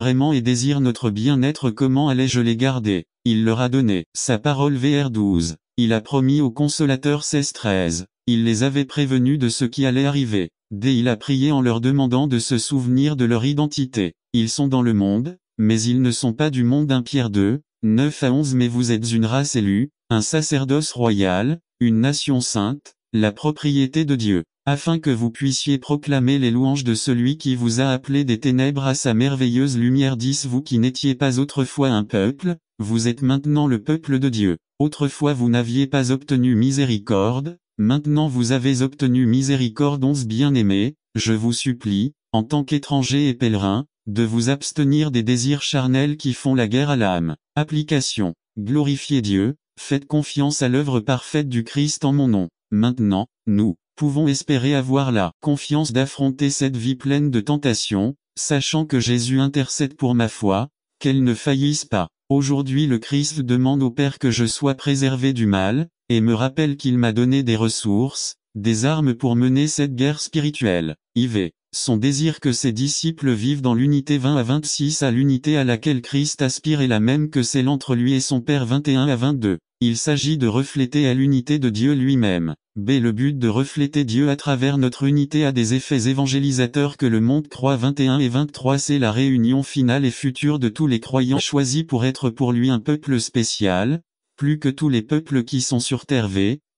vraiment et désirent notre bien-être, comment allais-je les garder? Il leur a donné sa parole vers 12. Il a promis aux consolateurs 16-13. Il les avait prévenus de ce qui allait arriver. Il a prié en leur demandant de se souvenir de leur identité. Ils sont dans le monde, mais ils ne sont pas du monde. 1 Pierre 2, 9-11. Mais vous êtes une race élue, un sacerdoce royal, une nation sainte, la propriété de Dieu, afin que vous puissiez proclamer les louanges de celui qui vous a appelé des ténèbres à sa merveilleuse lumière. 10. Vous qui n'étiez pas autrefois un peuple, vous êtes maintenant le peuple de Dieu. Autrefois vous n'aviez pas obtenu miséricorde, maintenant vous avez obtenu miséricorde. 11. Bien-aimés, je vous supplie, en tant qu'étrangers et pèlerins, de vous abstenir des désirs charnels qui font la guerre à l'âme. Application. Glorifiez Dieu, faites confiance à l'œuvre parfaite du Christ en mon nom. Maintenant, nous pouvons espérer avoir la confiance d'affronter cette vie pleine de tentations, sachant que Jésus intercède pour ma foi, qu'elle ne faillisse pas. Aujourd'hui le Christ demande au Père que je sois préservé du mal, et me rappelle qu'il m'a donné des ressources, des armes pour mener cette guerre spirituelle. IV. Son désir que ses disciples vivent dans l'unité. 20-26. À l'unité à laquelle Christ aspire est la même que celle entre lui et son Père. 21-22. Il s'agit de refléter à l'unité de Dieu lui-même. Le but de refléter Dieu à travers notre unité a des effets évangélisateurs que le monde croit. 21-23. C'est la réunion finale et future de tous les croyants choisis pour être pour lui un peuple spécial, plus que tous les peuples qui sont sur terre.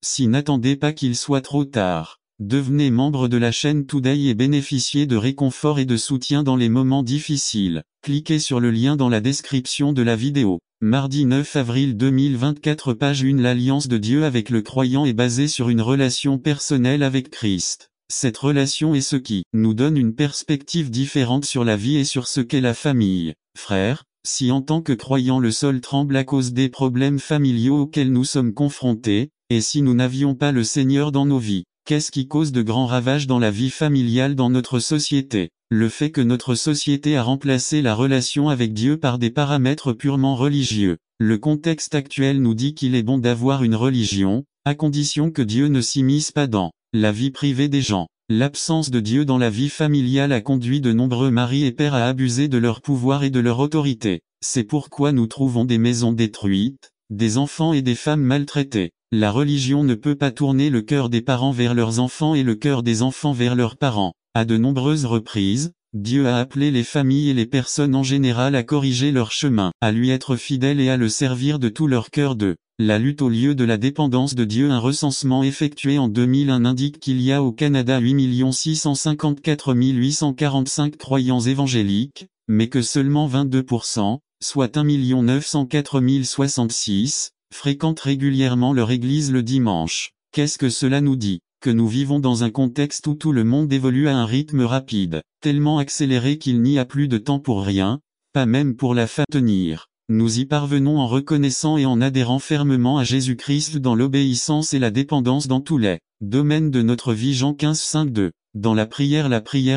Si n'attendez pas qu'il soit trop tard. Devenez membre de la chaîne Today et bénéficiez de réconfort et de soutien dans les moments difficiles. Cliquez sur le lien dans la description de la vidéo. Mardi 9 avril 2024. Page 1. L'alliance de Dieu avec le croyant est basée sur une relation personnelle avec Christ. Cette relation est ce qui nous donne une perspective différente sur la vie et sur ce qu'est la famille. Frères, si en tant que croyants le sol tremble à cause des problèmes familiaux auxquels nous sommes confrontés, et si nous n'avions pas le Seigneur dans nos vies, qu'est-ce qui cause de grands ravages dans la vie familiale dans notre société? Le fait que notre société a remplacé la relation avec Dieu par des paramètres purement religieux. Le contexte actuel nous dit qu'il est bon d'avoir une religion, à condition que Dieu ne s'immisce pas dans la vie privée des gens. L'absence de Dieu dans la vie familiale a conduit de nombreux maris et pères à abuser de leur pouvoir et de leur autorité. C'est pourquoi nous trouvons des maisons détruites, des enfants et des femmes maltraités. La religion ne peut pas tourner le cœur des parents vers leurs enfants et le cœur des enfants vers leurs parents. À de nombreuses reprises, Dieu a appelé les familles et les personnes en général à corriger leur chemin, à lui être fidèles et à le servir de tout leur cœur. La lutte au lieu de la dépendance de Dieu. Un recensement effectué en 2001 indique qu'il y a au Canada 8 654 845 croyants évangéliques, mais que seulement 22%, soit 1 904 066, fréquentent régulièrement leur église le dimanche. Qu'est-ce que cela nous dit? Que nous vivons dans un contexte où tout le monde évolue à un rythme rapide, tellement accéléré qu'il n'y a plus de temps pour rien, pas même pour la fin tenir. Nous y parvenons en reconnaissant et en adhérant fermement à Jésus-Christ dans l'obéissance et la dépendance dans tous les domaines de notre vie. Jean 15:5-2. Dans la prière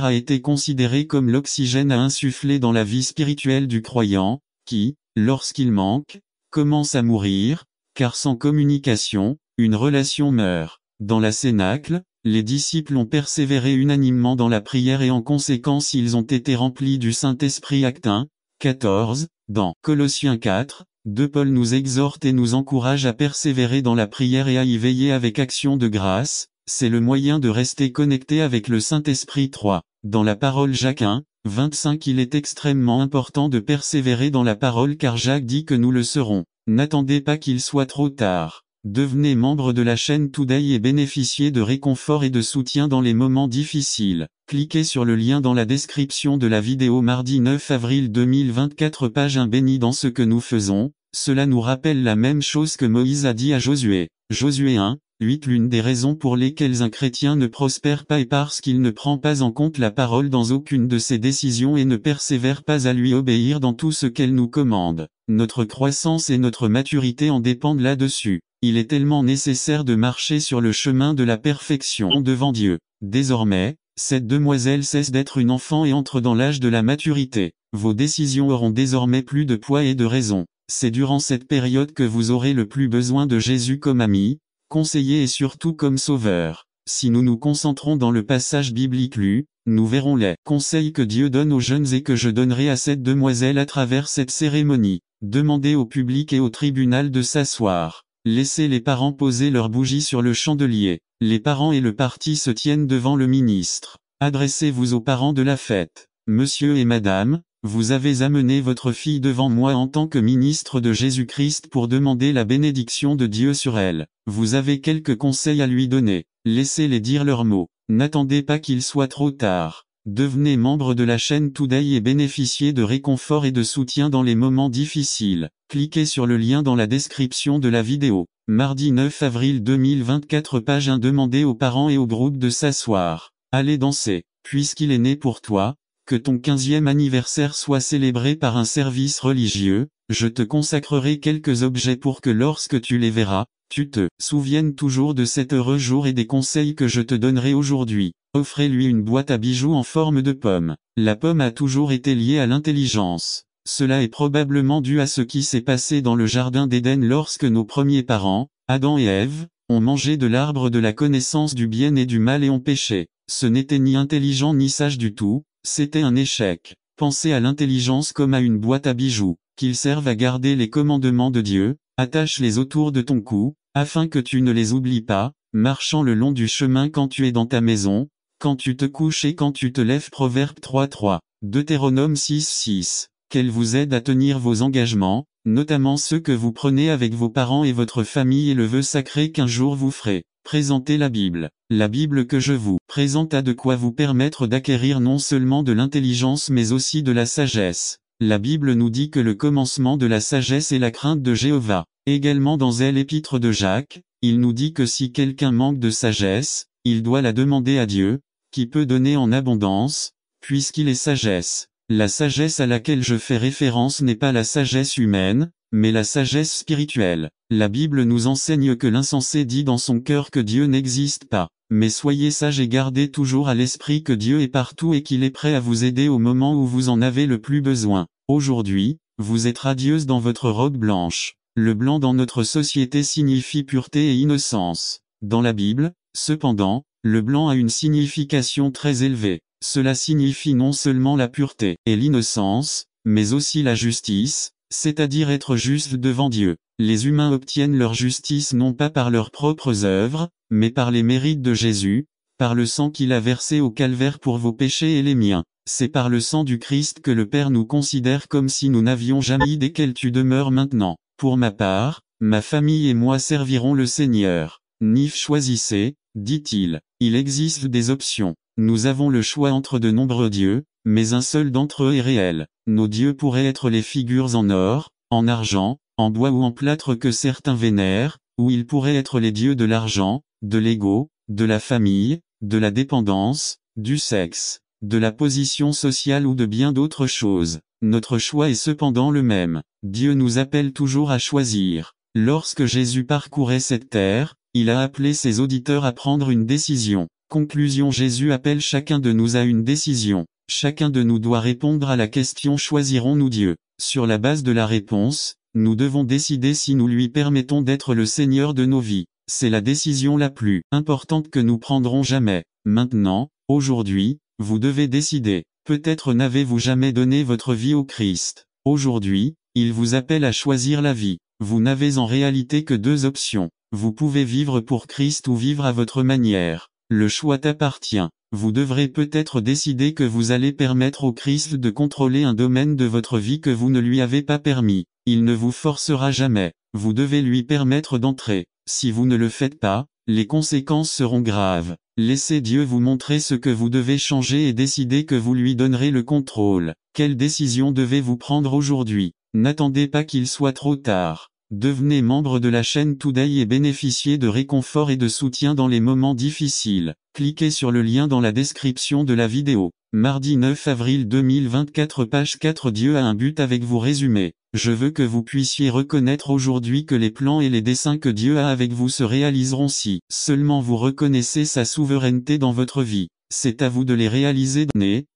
a été considérée comme l'oxygène à insuffler dans la vie spirituelle du croyant, qui, lorsqu'il manque, commence à mourir, car sans communication, une relation meurt. Dans la Cénacle, les disciples ont persévéré unanimement dans la prière et en conséquence ils ont été remplis du Saint-Esprit. Actes 1, 14, dans Colossiens 4, 2 Paul nous exhorte et nous encourage à persévérer dans la prière et à y veiller avec action de grâce, c'est le moyen de rester connecté avec le Saint-Esprit. 3. Dans la parole Jacques 1, 25 il est extrêmement important de persévérer dans la parole car Jacques dit que nous le serons. N'attendez pas qu'il soit trop tard. Devenez membre de la chaîne Today et bénéficiez de réconfort et de soutien dans les moments difficiles. Cliquez sur le lien dans la description de la vidéo. Mardi 9 avril 2024. Page 1. Béni dans ce que nous faisons, cela nous rappelle la même chose que Moïse a dit à Josué. Josué 1, 8. L'une des raisons pour lesquelles un chrétien ne prospère pas est parce qu'il ne prend pas en compte la parole dans aucune de ses décisions et ne persévère pas à lui obéir dans tout ce qu'elle nous commande. Notre croissance et notre maturité en dépendent là-dessus. Il est tellement nécessaire de marcher sur le chemin de la perfection devant Dieu. Désormais, cette demoiselle cesse d'être une enfant et entre dans l'âge de la maturité. Vos décisions auront désormais plus de poids et de raison. C'est durant cette période que vous aurez le plus besoin de Jésus comme ami, conseiller et surtout comme sauveur. Si nous nous concentrons dans le passage biblique lu, Nous verrons les conseils que Dieu donne aux jeunes et que je donnerai à cette demoiselle à travers cette cérémonie. Demandez au public et au tribunal de s'asseoir. Laissez les parents poser leurs bougies sur le chandelier. Les parents et le parti se tiennent devant le ministre. Adressez-vous aux parents de la fête. Monsieur et madame, vous avez amené votre fille devant moi en tant que ministre de Jésus-Christ pour demander la bénédiction de Dieu sur elle. Vous avez quelques conseils à lui donner. Laissez-les dire leurs mots. N'attendez pas qu'il soit trop tard. Devenez membre de la chaîne Today et bénéficiez de réconfort et de soutien dans les moments difficiles. Cliquez sur le lien dans la description de la vidéo. Mardi 9 avril 2024 page 1. Demandez aux parents et au groupe de s'asseoir. Allez danser. Puisqu'il est né pour toi, que ton 15e anniversaire soit célébré par un service religieux, je te consacrerai quelques objets pour que lorsque tu les verras, tu te souviennes toujours de cet heureux jour et des conseils que je te donnerai aujourd'hui. Offrez-lui une boîte à bijoux en forme de pomme. La pomme a toujours été liée à l'intelligence. Cela est probablement dû à ce qui s'est passé dans le jardin d'Éden lorsque nos premiers parents, Adam et Ève, ont mangé de l'arbre de la connaissance du bien et du mal et ont péché. Ce n'était ni intelligent ni sage du tout, c'était un échec. Pensez à l'intelligence comme à une boîte à bijoux, qu'ils servent à garder les commandements de Dieu, attache-les autour de ton cou, afin que tu ne les oublies pas, marchant le long du chemin quand tu es dans ta maison, quand tu te couches et quand tu te lèves. Proverbe 3:3, Deutéronome 6:6, qu'elle vous aide à tenir vos engagements, notamment ceux que vous prenez avec vos parents et votre famille et le vœu sacré qu'un jour vous ferez. Présentez la Bible. La Bible que je vous présente a de quoi vous permettre d'acquérir non seulement de l'intelligence mais aussi de la sagesse. La Bible nous dit que le commencement de la sagesse est la crainte de Jéhovah. Également dans l'épître de Jacques, il nous dit que si quelqu'un manque de sagesse, il doit la demander à Dieu, qui peut donner en abondance, puisqu'il est sagesse. La sagesse à laquelle je fais référence n'est pas la sagesse humaine, mais la sagesse spirituelle. La Bible nous enseigne que l'insensé dit dans son cœur que Dieu n'existe pas. Mais soyez sages et gardez toujours à l'esprit que Dieu est partout et qu'il est prêt à vous aider au moment où vous en avez le plus besoin. Aujourd'hui, vous êtes radieuse dans votre robe blanche. Le blanc dans notre société signifie pureté et innocence. Dans la Bible, cependant, le blanc a une signification très élevée. Cela signifie non seulement la pureté et l'innocence, mais aussi la justice, c'est-à-dire être juste devant Dieu. Les humains obtiennent leur justice non pas par leurs propres œuvres, mais par les mérites de Jésus, par le sang qu'il a versé au calvaire pour vos péchés et les miens. C'est par le sang du Christ que le Père nous considère comme si nous n'avions jamais desquels tu demeures maintenant. Pour ma part, ma famille et moi servirons le Seigneur. Nif choisissez, dit-il. Il existe des options. Nous avons le choix entre de nombreux dieux, mais un seul d'entre eux est réel. Nos dieux pourraient être les figures en or, en argent, en bois ou en plâtre que certains vénèrent, ou ils pourraient être les dieux de l'argent, de l'ego, de la famille, de la dépendance, du sexe, de la position sociale ou de bien d'autres choses. Notre choix est cependant le même. Dieu nous appelle toujours à choisir. Lorsque Jésus parcourait cette terre, il a appelé ses auditeurs à prendre une décision. Conclusion: Jésus appelle chacun de nous à une décision. Chacun de nous doit répondre à la question: choisirons-nous Dieu? Sur la base de la réponse, nous devons décider si nous lui permettons d'être le Seigneur de nos vies. C'est la décision la plus importante que nous prendrons jamais. Maintenant, aujourd'hui, vous devez décider. Peut-être n'avez-vous jamais donné votre vie au Christ. Aujourd'hui, il vous appelle à choisir la vie. Vous n'avez en réalité que deux options. Vous pouvez vivre pour Christ ou vivre à votre manière. Le choix t'appartient. Vous devrez peut-être décider que vous allez permettre au Christ de contrôler un domaine de votre vie que vous ne lui avez pas permis. Il ne vous forcera jamais. Vous devez lui permettre d'entrer. Si vous ne le faites pas, les conséquences seront graves. Laissez Dieu vous montrer ce que vous devez changer et décidez que vous lui donnerez le contrôle. Quelle décision devez-vous prendre aujourd'hui? N'attendez pas qu'il soit trop tard. Devenez membre de la chaîne Today et bénéficiez de réconfort et de soutien dans les moments difficiles. Cliquez sur le lien dans la description de la vidéo. Mardi 9 avril 2024 page 4. Dieu a un but avec vous. Résumé. Je veux que vous puissiez reconnaître aujourd'hui que les plans et les desseins que Dieu a avec vous se réaliseront si seulement vous reconnaissez sa souveraineté dans votre vie. C'est à vous de les réaliser.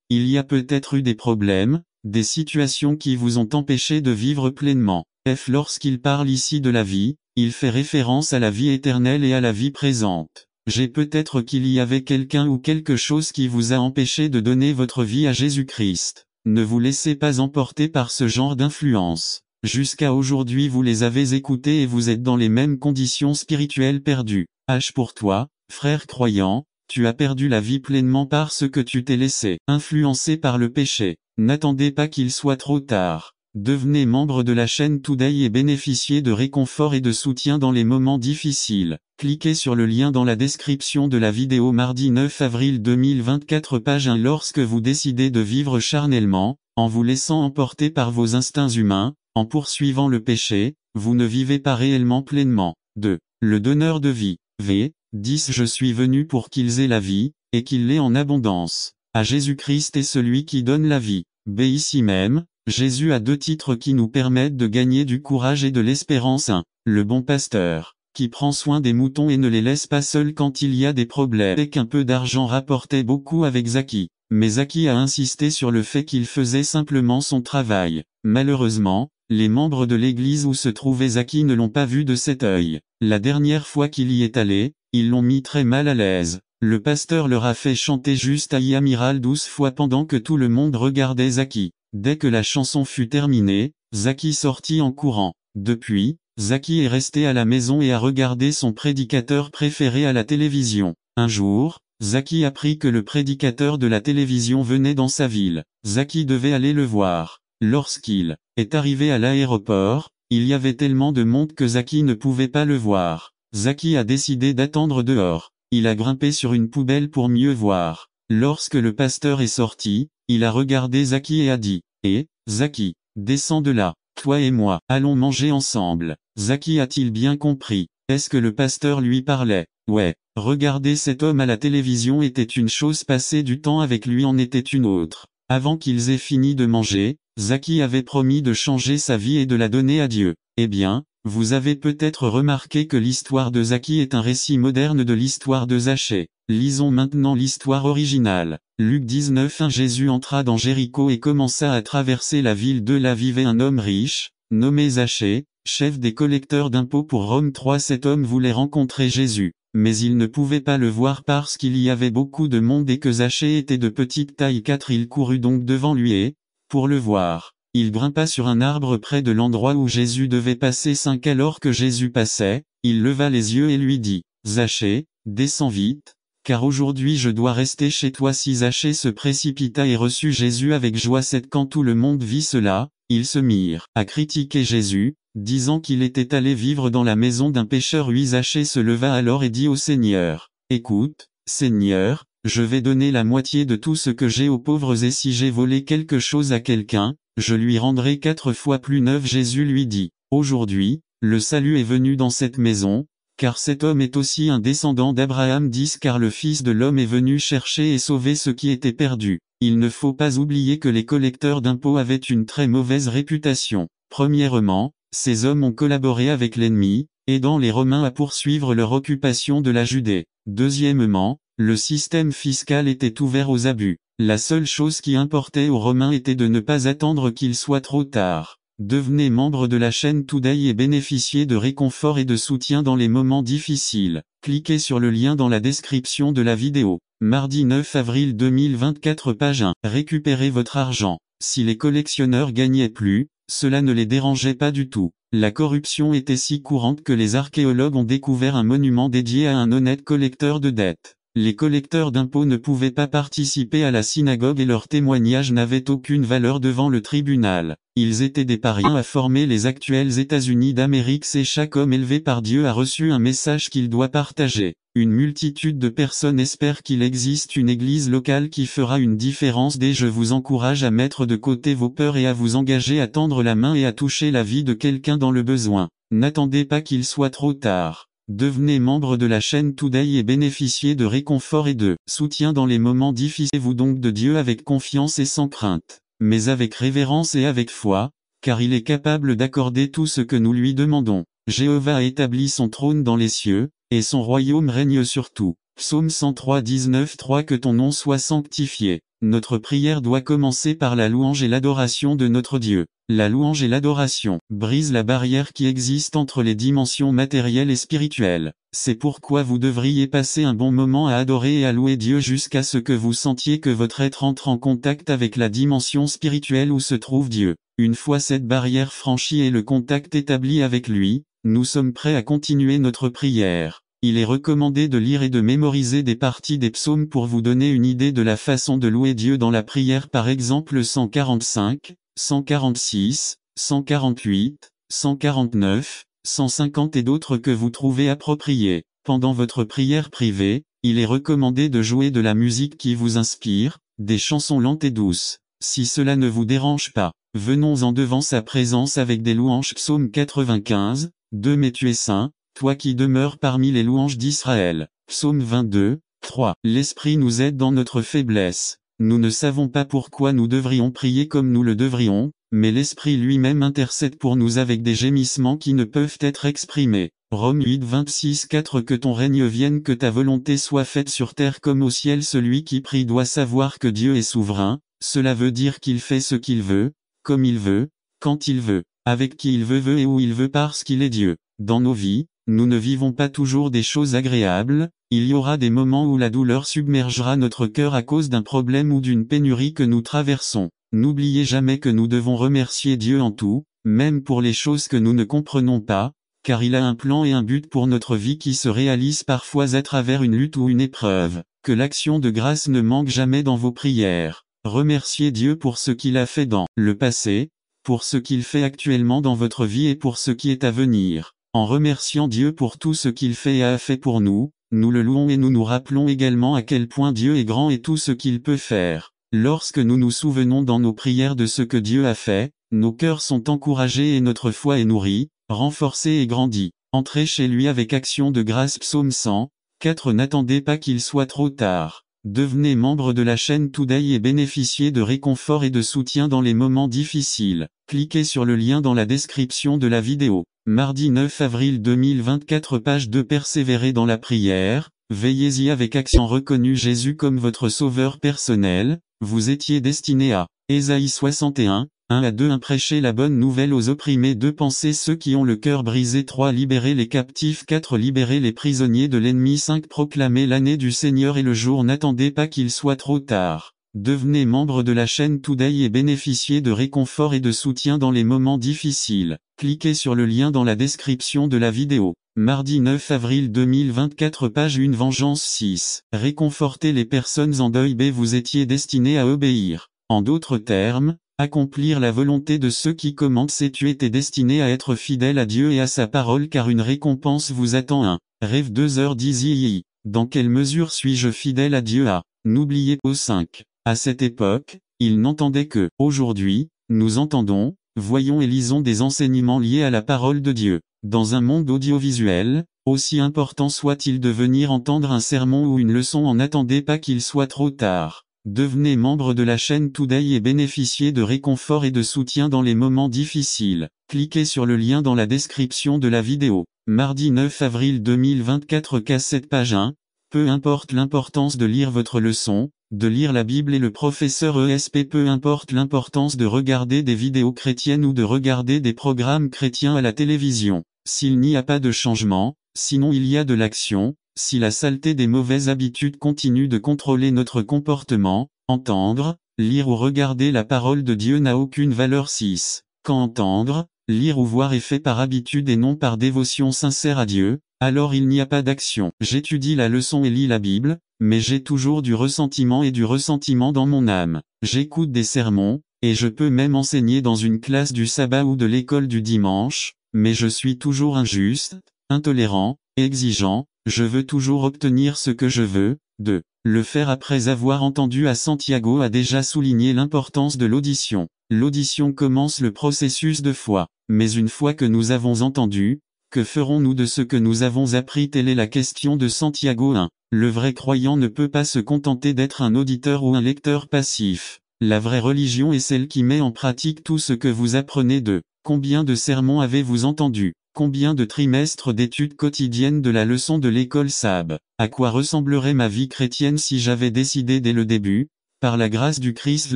Il y a peut-être eu des problèmes, des situations qui vous ont empêché de vivre pleinement. Lorsqu'il parle ici de la vie, il fait référence à la vie éternelle et à la vie présente. J'ai peut-être qu'il y avait quelqu'un ou quelque chose qui vous a empêché de donner votre vie à Jésus-Christ. Ne vous laissez pas emporter par ce genre d'influence. Jusqu'à aujourd'hui vous les avez écoutés et vous êtes dans les mêmes conditions spirituelles perdues. Pour toi, frère croyant, tu as perdu la vie pleinement parce que tu t'es laissé influencer par le péché. N'attendez pas qu'il soit trop tard. Devenez membre de la chaîne Today et bénéficiez de réconfort et de soutien dans les moments difficiles. Cliquez sur le lien dans la description de la vidéo mardi 9 avril 2024 page 1. Lorsque vous décidez de vivre charnellement, en vous laissant emporter par vos instincts humains, en poursuivant le péché, vous ne vivez pas réellement pleinement. 2. Le donneur de vie. V. 10. Je suis venu pour qu'ils aient la vie, et qu'ils l'aient en abondance. À Jésus-Christ est celui qui donne la vie. B. Ici même, Jésus a 2 titres qui nous permettent de gagner du courage et de l'espérance. 1. Le bon pasteur, qui prend soin des moutons et ne les laisse pas seuls quand il y a des problèmes. Et qu'un peu d'argent rapportait beaucoup avec Zachi. Mais Zachi a insisté sur le fait qu'il faisait simplement son travail. Malheureusement, les membres de l'église où se trouvait Zachi ne l'ont pas vu de cet œil. La dernière fois qu'il y est allé, ils l'ont mis très mal à l'aise. Le pasteur leur a fait chanter juste Aïe Amiral 12 fois pendant que tout le monde regardait Zachi. Dès que la chanson fut terminée, Zachi sortit en courant. Depuis, Zachi est resté à la maison et a regardé son prédicateur préféré à la télévision. Un jour, Zachi apprit que le prédicateur de la télévision venait dans sa ville. Zachi devait aller le voir. Lorsqu'il est arrivé à l'aéroport, il y avait tellement de monde que Zachi ne pouvait pas le voir. Zachi a décidé d'attendre dehors. Il a grimpé sur une poubelle pour mieux voir. Lorsque le pasteur est sorti, il a regardé Zachi et a dit, « Eh, Zachi, descends de là, toi et moi, allons manger ensemble. » Zachi a-t-il bien compris? Est-ce que le pasteur lui parlait? Ouais, regarder cet homme à la télévision était une chose, passer du temps avec lui en était une autre. Avant qu'ils aient fini de manger, Zachi avait promis de changer sa vie et de la donner à Dieu. Eh bien, vous avez peut-être remarqué que l'histoire de Zachi est un récit moderne de l'histoire de Zachée. Lisons maintenant l'histoire originale. Luc 19:1. Jésus entra dans Jéricho et commença à traverser la ville. De là vivait un homme riche, nommé Zachée, chef des collecteurs d'impôts pour Rome. 3. Cet homme voulait rencontrer Jésus, mais il ne pouvait pas le voir parce qu'il y avait beaucoup de monde et que Zachée était de petite taille. 4. Il courut donc devant lui et, pour le voir, il grimpa sur un arbre près de l'endroit où Jésus devait passer. 5. Alors que Jésus passait, il leva les yeux et lui dit, « Zachée, descends vite, car aujourd'hui je dois rester chez toi. » 6. Zachée se précipita et reçut Jésus avec joie. 7. Quand tout le monde vit cela, ils se mirent à critiquer Jésus, disant qu'il était allé vivre dans la maison d'un pécheur. 8. Zachée se leva alors et dit au Seigneur, « Écoute, Seigneur, je vais donner la moitié de tout ce que j'ai aux pauvres, et si j'ai volé quelque chose à quelqu'un, je lui rendrai 4 fois plus neuf. » Jésus lui dit, « Aujourd'hui, le salut est venu dans cette maison, car cet homme est aussi un descendant d'Abraham. 10. Car le Fils de l'homme est venu chercher et sauver ce qui était perdu. » Il ne faut pas oublier que les collecteurs d'impôts avaient une très mauvaise réputation. Premièrement, ces hommes ont collaboré avec l'ennemi, aidant les Romains à poursuivre leur occupation de la Judée. Deuxièmement, le système fiscal était ouvert aux abus. La seule chose qui importait aux Romains était de ne pas attendre qu'il soit trop tard. Devenez membre de la chaîne Today et bénéficiez de réconfort et de soutien dans les moments difficiles. Cliquez sur le lien dans la description de la vidéo. Mardi 9 avril 2024 page 1. Récupérez votre argent. Si les collectionneurs gagnaient plus, cela ne les dérangeait pas du tout. La corruption était si courante que les archéologues ont découvert un monument dédié à un honnête collecteur de dettes. Les collecteurs d'impôts ne pouvaient pas participer à la synagogue et leurs témoignages n'avaient aucune valeur devant le tribunal. Ils étaient des parias à former les actuels États-Unis d'Amérique. C'est chaque homme élevé par Dieu a reçu un message qu'il doit partager. Une multitude de personnes espèrent qu'il existe une église locale qui fera une différence. Je vous encourage à mettre de côté vos peurs et à vous engager à tendre la main et à toucher la vie de quelqu'un dans le besoin. N'attendez pas qu'il soit trop tard. Devenez membre de la chaîne Today et bénéficiez de réconfort et de soutien dans les moments difficiles. Vous donc de Dieu avec confiance et sans crainte, mais avec révérence et avec foi, car il est capable d'accorder tout ce que nous lui demandons. Jéhovah a établi son trône dans les cieux, et son royaume règne sur tout. Psaume 103 19 3. Que ton nom soit sanctifié. Notre prière doit commencer par la louange et l'adoration de notre Dieu. La louange et l'adoration brisent la barrière qui existe entre les dimensions matérielles et spirituelles. C'est pourquoi vous devriez passer un bon moment à adorer et à louer Dieu jusqu'à ce que vous sentiez que votre être entre en contact avec la dimension spirituelle où se trouve Dieu. Une fois cette barrière franchie et le contact établi avec lui, nous sommes prêts à continuer notre prière. Il est recommandé de lire et de mémoriser des parties des psaumes pour vous donner une idée de la façon de louer Dieu dans la prière, par exemple 145, 146, 148, 149, 150 et d'autres que vous trouvez appropriés. Pendant votre prière privée, il est recommandé de jouer de la musique qui vous inspire, des chansons lentes et douces. Si cela ne vous dérange pas, venons en devant sa présence avec des louanges. Psaume 95, 2 Mais tu es saint, toi qui demeures parmi les louanges d'Israël. Psaume 22, 3. L'Esprit nous aide dans notre faiblesse. Nous ne savons pas pourquoi nous devrions prier comme nous le devrions, mais l'Esprit lui-même intercède pour nous avec des gémissements qui ne peuvent être exprimés. Romains 8, 26, 4. Que ton règne vienne, que ta volonté soit faite sur terre comme au ciel. Celui qui prie doit savoir que Dieu est souverain, cela veut dire qu'il fait ce qu'il veut, comme il veut, quand il veut, avec qui il veut et où il veut parce qu'il est Dieu. Dans nos vies, nous ne vivons pas toujours des choses agréables, il y aura des moments où la douleur submergera notre cœur à cause d'un problème ou d'une pénurie que nous traversons. N'oubliez jamais que nous devons remercier Dieu en tout, même pour les choses que nous ne comprenons pas, car il a un plan et un but pour notre vie qui se réalisent parfois à travers une lutte ou une épreuve. Que l'action de grâce ne manque jamais dans vos prières. Remerciez Dieu pour ce qu'il a fait dans le passé, pour ce qu'il fait actuellement dans votre vie et pour ce qui est à venir. En remerciant Dieu pour tout ce qu'il fait et a fait pour nous, nous le louons et nous nous rappelons également à quel point Dieu est grand et tout ce qu'il peut faire. Lorsque nous nous souvenons dans nos prières de ce que Dieu a fait, nos cœurs sont encouragés et notre foi est nourrie, renforcée et grandie. Entrez chez lui avec action de grâce. Psaume 100, 4. N'attendez pas qu'il soit trop tard. Devenez membre de la chaîne Today et bénéficiez de réconfort et de soutien dans les moments difficiles. Cliquez sur le lien dans la description de la vidéo. Mardi 9 avril 2024, page 2. Persévérez dans la prière, veillez-y avec action. Reconnu Jésus comme votre sauveur personnel, vous étiez destiné à Ésaïe 61, 1 à 2. 1. Prêchez la bonne nouvelle aux opprimés. 2. Pensez ceux qui ont le cœur brisé. 3. Libérez les captifs. 4. Libérez les prisonniers de l'ennemi. 5. Proclamez l'année du Seigneur et le jour. N'attendez pas qu'il soit trop tard. Devenez membre de la chaîne Today et bénéficiez de réconfort et de soutien dans les moments difficiles. Cliquez sur le lien dans la description de la vidéo. Mardi 9 avril 2024, page 1. Vengeance 6. Réconfortez les personnes en deuil. B. Vous étiez destiné à obéir. En d'autres termes, accomplir la volonté de ceux qui commandent. C. Tu étais destiné à être fidèle à Dieu et à sa parole car une récompense vous attend. 1. Rêve 2h10. Dans quelle mesure suis-je fidèle à Dieu? N'oubliez pas. 5. À cette époque, ils n'entendaient que « Aujourd'hui, nous entendons, voyons et lisons des enseignements liés à la parole de Dieu. » Dans un monde audiovisuel, aussi important soit-il de venir entendre un sermon ou une leçon, en n'attendez pas qu'il soit trop tard. Devenez membre de la chaîne Today et bénéficiez de réconfort et de soutien dans les moments difficiles. Cliquez sur le lien dans la description de la vidéo. Mardi 9 avril 2024, cassette page 1. Peu importe l'importance de lire votre leçon, de lire la Bible et le professeur ESP. Peu importe l'importance de regarder des vidéos chrétiennes ou de regarder des programmes chrétiens à la télévision. S'il n'y a pas de changement, sinon il y a de l'action, si la saleté des mauvaises habitudes continue de contrôler notre comportement, entendre, lire ou regarder la parole de Dieu n'a aucune valeur. 6. Quand entendre, lire ou voir est fait par habitude et non par dévotion sincère à Dieu, alors il n'y a pas d'action. J'étudie la leçon et lis la Bible, mais j'ai toujours du ressentiment et du ressentiment dans mon âme. J'écoute des sermons, et je peux même enseigner dans une classe du sabbat ou de l'école du dimanche, mais je suis toujours injuste, intolérant, exigeant, je veux toujours obtenir ce que je veux. 2. Le faire après avoir entendu. À Santiago a déjà souligné l'importance de l'audition. L'audition commence le processus de foi, mais une fois que nous avons entendu, que ferons-nous de ce que nous avons appris? Telle est la question de Santiago 1. Le vrai croyant ne peut pas se contenter d'être un auditeur ou un lecteur passif. La vraie religion est celle qui met en pratique tout ce que vous apprenez. 2. Combien de sermons avez-vous entendu? Combien de trimestres d'études quotidiennes de la leçon de l'école SAB? À quoi ressemblerait ma vie chrétienne si j'avais décidé dès le début, par la grâce du Christ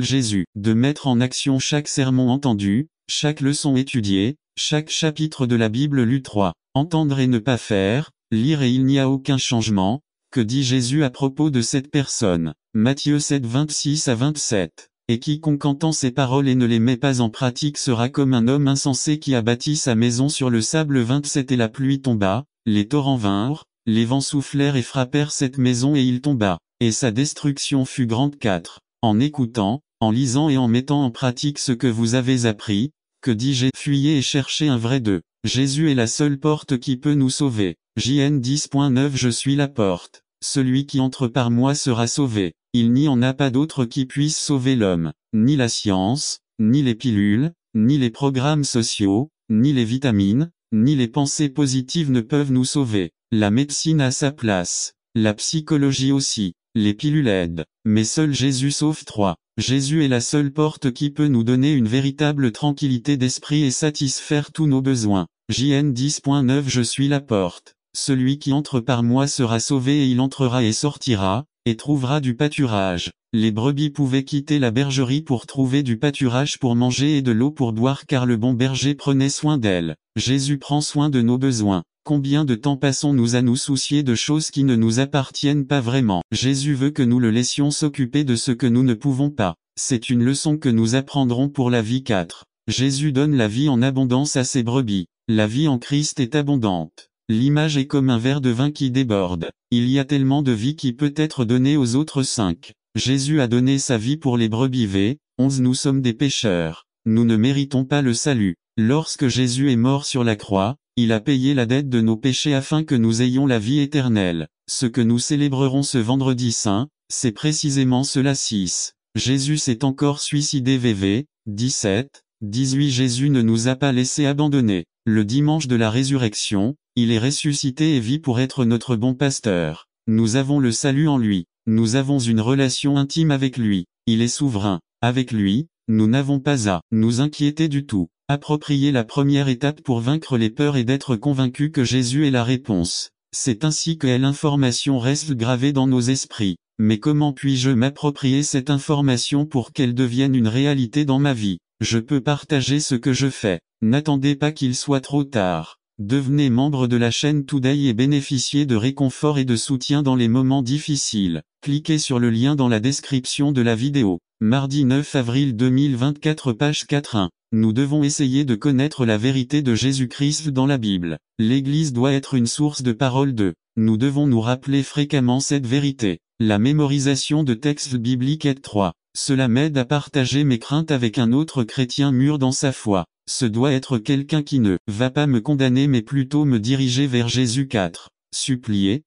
Jésus, de mettre en action chaque sermon entendu, chaque leçon étudiée, chaque chapitre de la Bible lu. 3. Entendre et ne pas faire, lire et il n'y a aucun changement. Que dit Jésus à propos de cette personne? Matthieu 7, 26 à 27. Et quiconque entend ces paroles et ne les met pas en pratique sera comme un homme insensé qui a bâti sa maison sur le sable. 27. Et la pluie tomba, les torrents vinrent, les vents soufflèrent et frappèrent cette maison et il tomba, et sa destruction fut grande. 4. En écoutant, en lisant et en mettant en pratique ce que vous avez appris, que dis-je? Fuyez et cherchez un vrai 2. Jésus est la seule porte qui peut nous sauver. JN 10.9. Je suis la porte. Celui qui entre par moi sera sauvé. Il n'y en a pas d'autre qui puisse sauver l'homme. Ni la science, ni les pilules, ni les programmes sociaux, ni les vitamines, ni les pensées positives ne peuvent nous sauver. La médecine a sa place. La psychologie aussi. Les pilules aident. Mais seul Jésus sauve. 3. Jésus est la seule porte qui peut nous donner une véritable tranquillité d'esprit et satisfaire tous nos besoins. JN 10.9. Je suis la porte. Celui qui entre par moi sera sauvé et il entrera et sortira, et trouvera du pâturage. Les brebis pouvaient quitter la bergerie pour trouver du pâturage pour manger et de l'eau pour boire car le bon berger prenait soin d'elles. Jésus prend soin de nos besoins. Combien de temps passons-nous à nous soucier de choses qui ne nous appartiennent pas vraiment? Jésus veut que nous le laissions s'occuper de ce que nous ne pouvons pas. C'est une leçon que nous apprendrons pour la vie. 4. Jésus donne la vie en abondance à ses brebis. La vie en Christ est abondante. L'image est comme un verre de vin qui déborde. Il y a tellement de vie qui peut être donnée aux autres. 5. Jésus a donné sa vie pour les brebis. V. 11. Nous sommes des pécheurs. Nous ne méritons pas le salut. Lorsque Jésus est mort sur la croix, il a payé la dette de nos péchés afin que nous ayons la vie éternelle. Ce que nous célébrerons ce vendredi saint, c'est précisément cela. 6. Jésus s'est encore suicidé. VV. 17. 18. Jésus ne nous a pas laissés abandonnés. Le dimanche de la résurrection, il est ressuscité et vit pour être notre bon pasteur. Nous avons le salut en lui. Nous avons une relation intime avec lui. Il est souverain. Avec lui, nous n'avons pas à nous inquiéter du tout. Approprier la première étape pour vaincre les peurs et d'être convaincu que Jésus est la réponse. C'est ainsi que l'information reste gravée dans nos esprits. Mais comment puis-je m'approprier cette information pour qu'elle devienne une réalité dans ma vie? Je peux partager ce que je fais. N'attendez pas qu'il soit trop tard. Devenez membre de la chaîne Today et bénéficiez de réconfort et de soutien dans les moments difficiles. Cliquez sur le lien dans la description de la vidéo. Mardi 9 avril 2024, page 4.1. Nous devons essayer de connaître la vérité de Jésus-Christ dans la Bible. L'Église doit être une source de parole de. Nous devons nous rappeler fréquemment cette vérité. La mémorisation de textes bibliques aide. 3. Cela m'aide à partager mes craintes avec un autre chrétien mûr dans sa foi. Ce doit être quelqu'un qui ne va pas me condamner mais plutôt me diriger vers Jésus. 4. Suppliez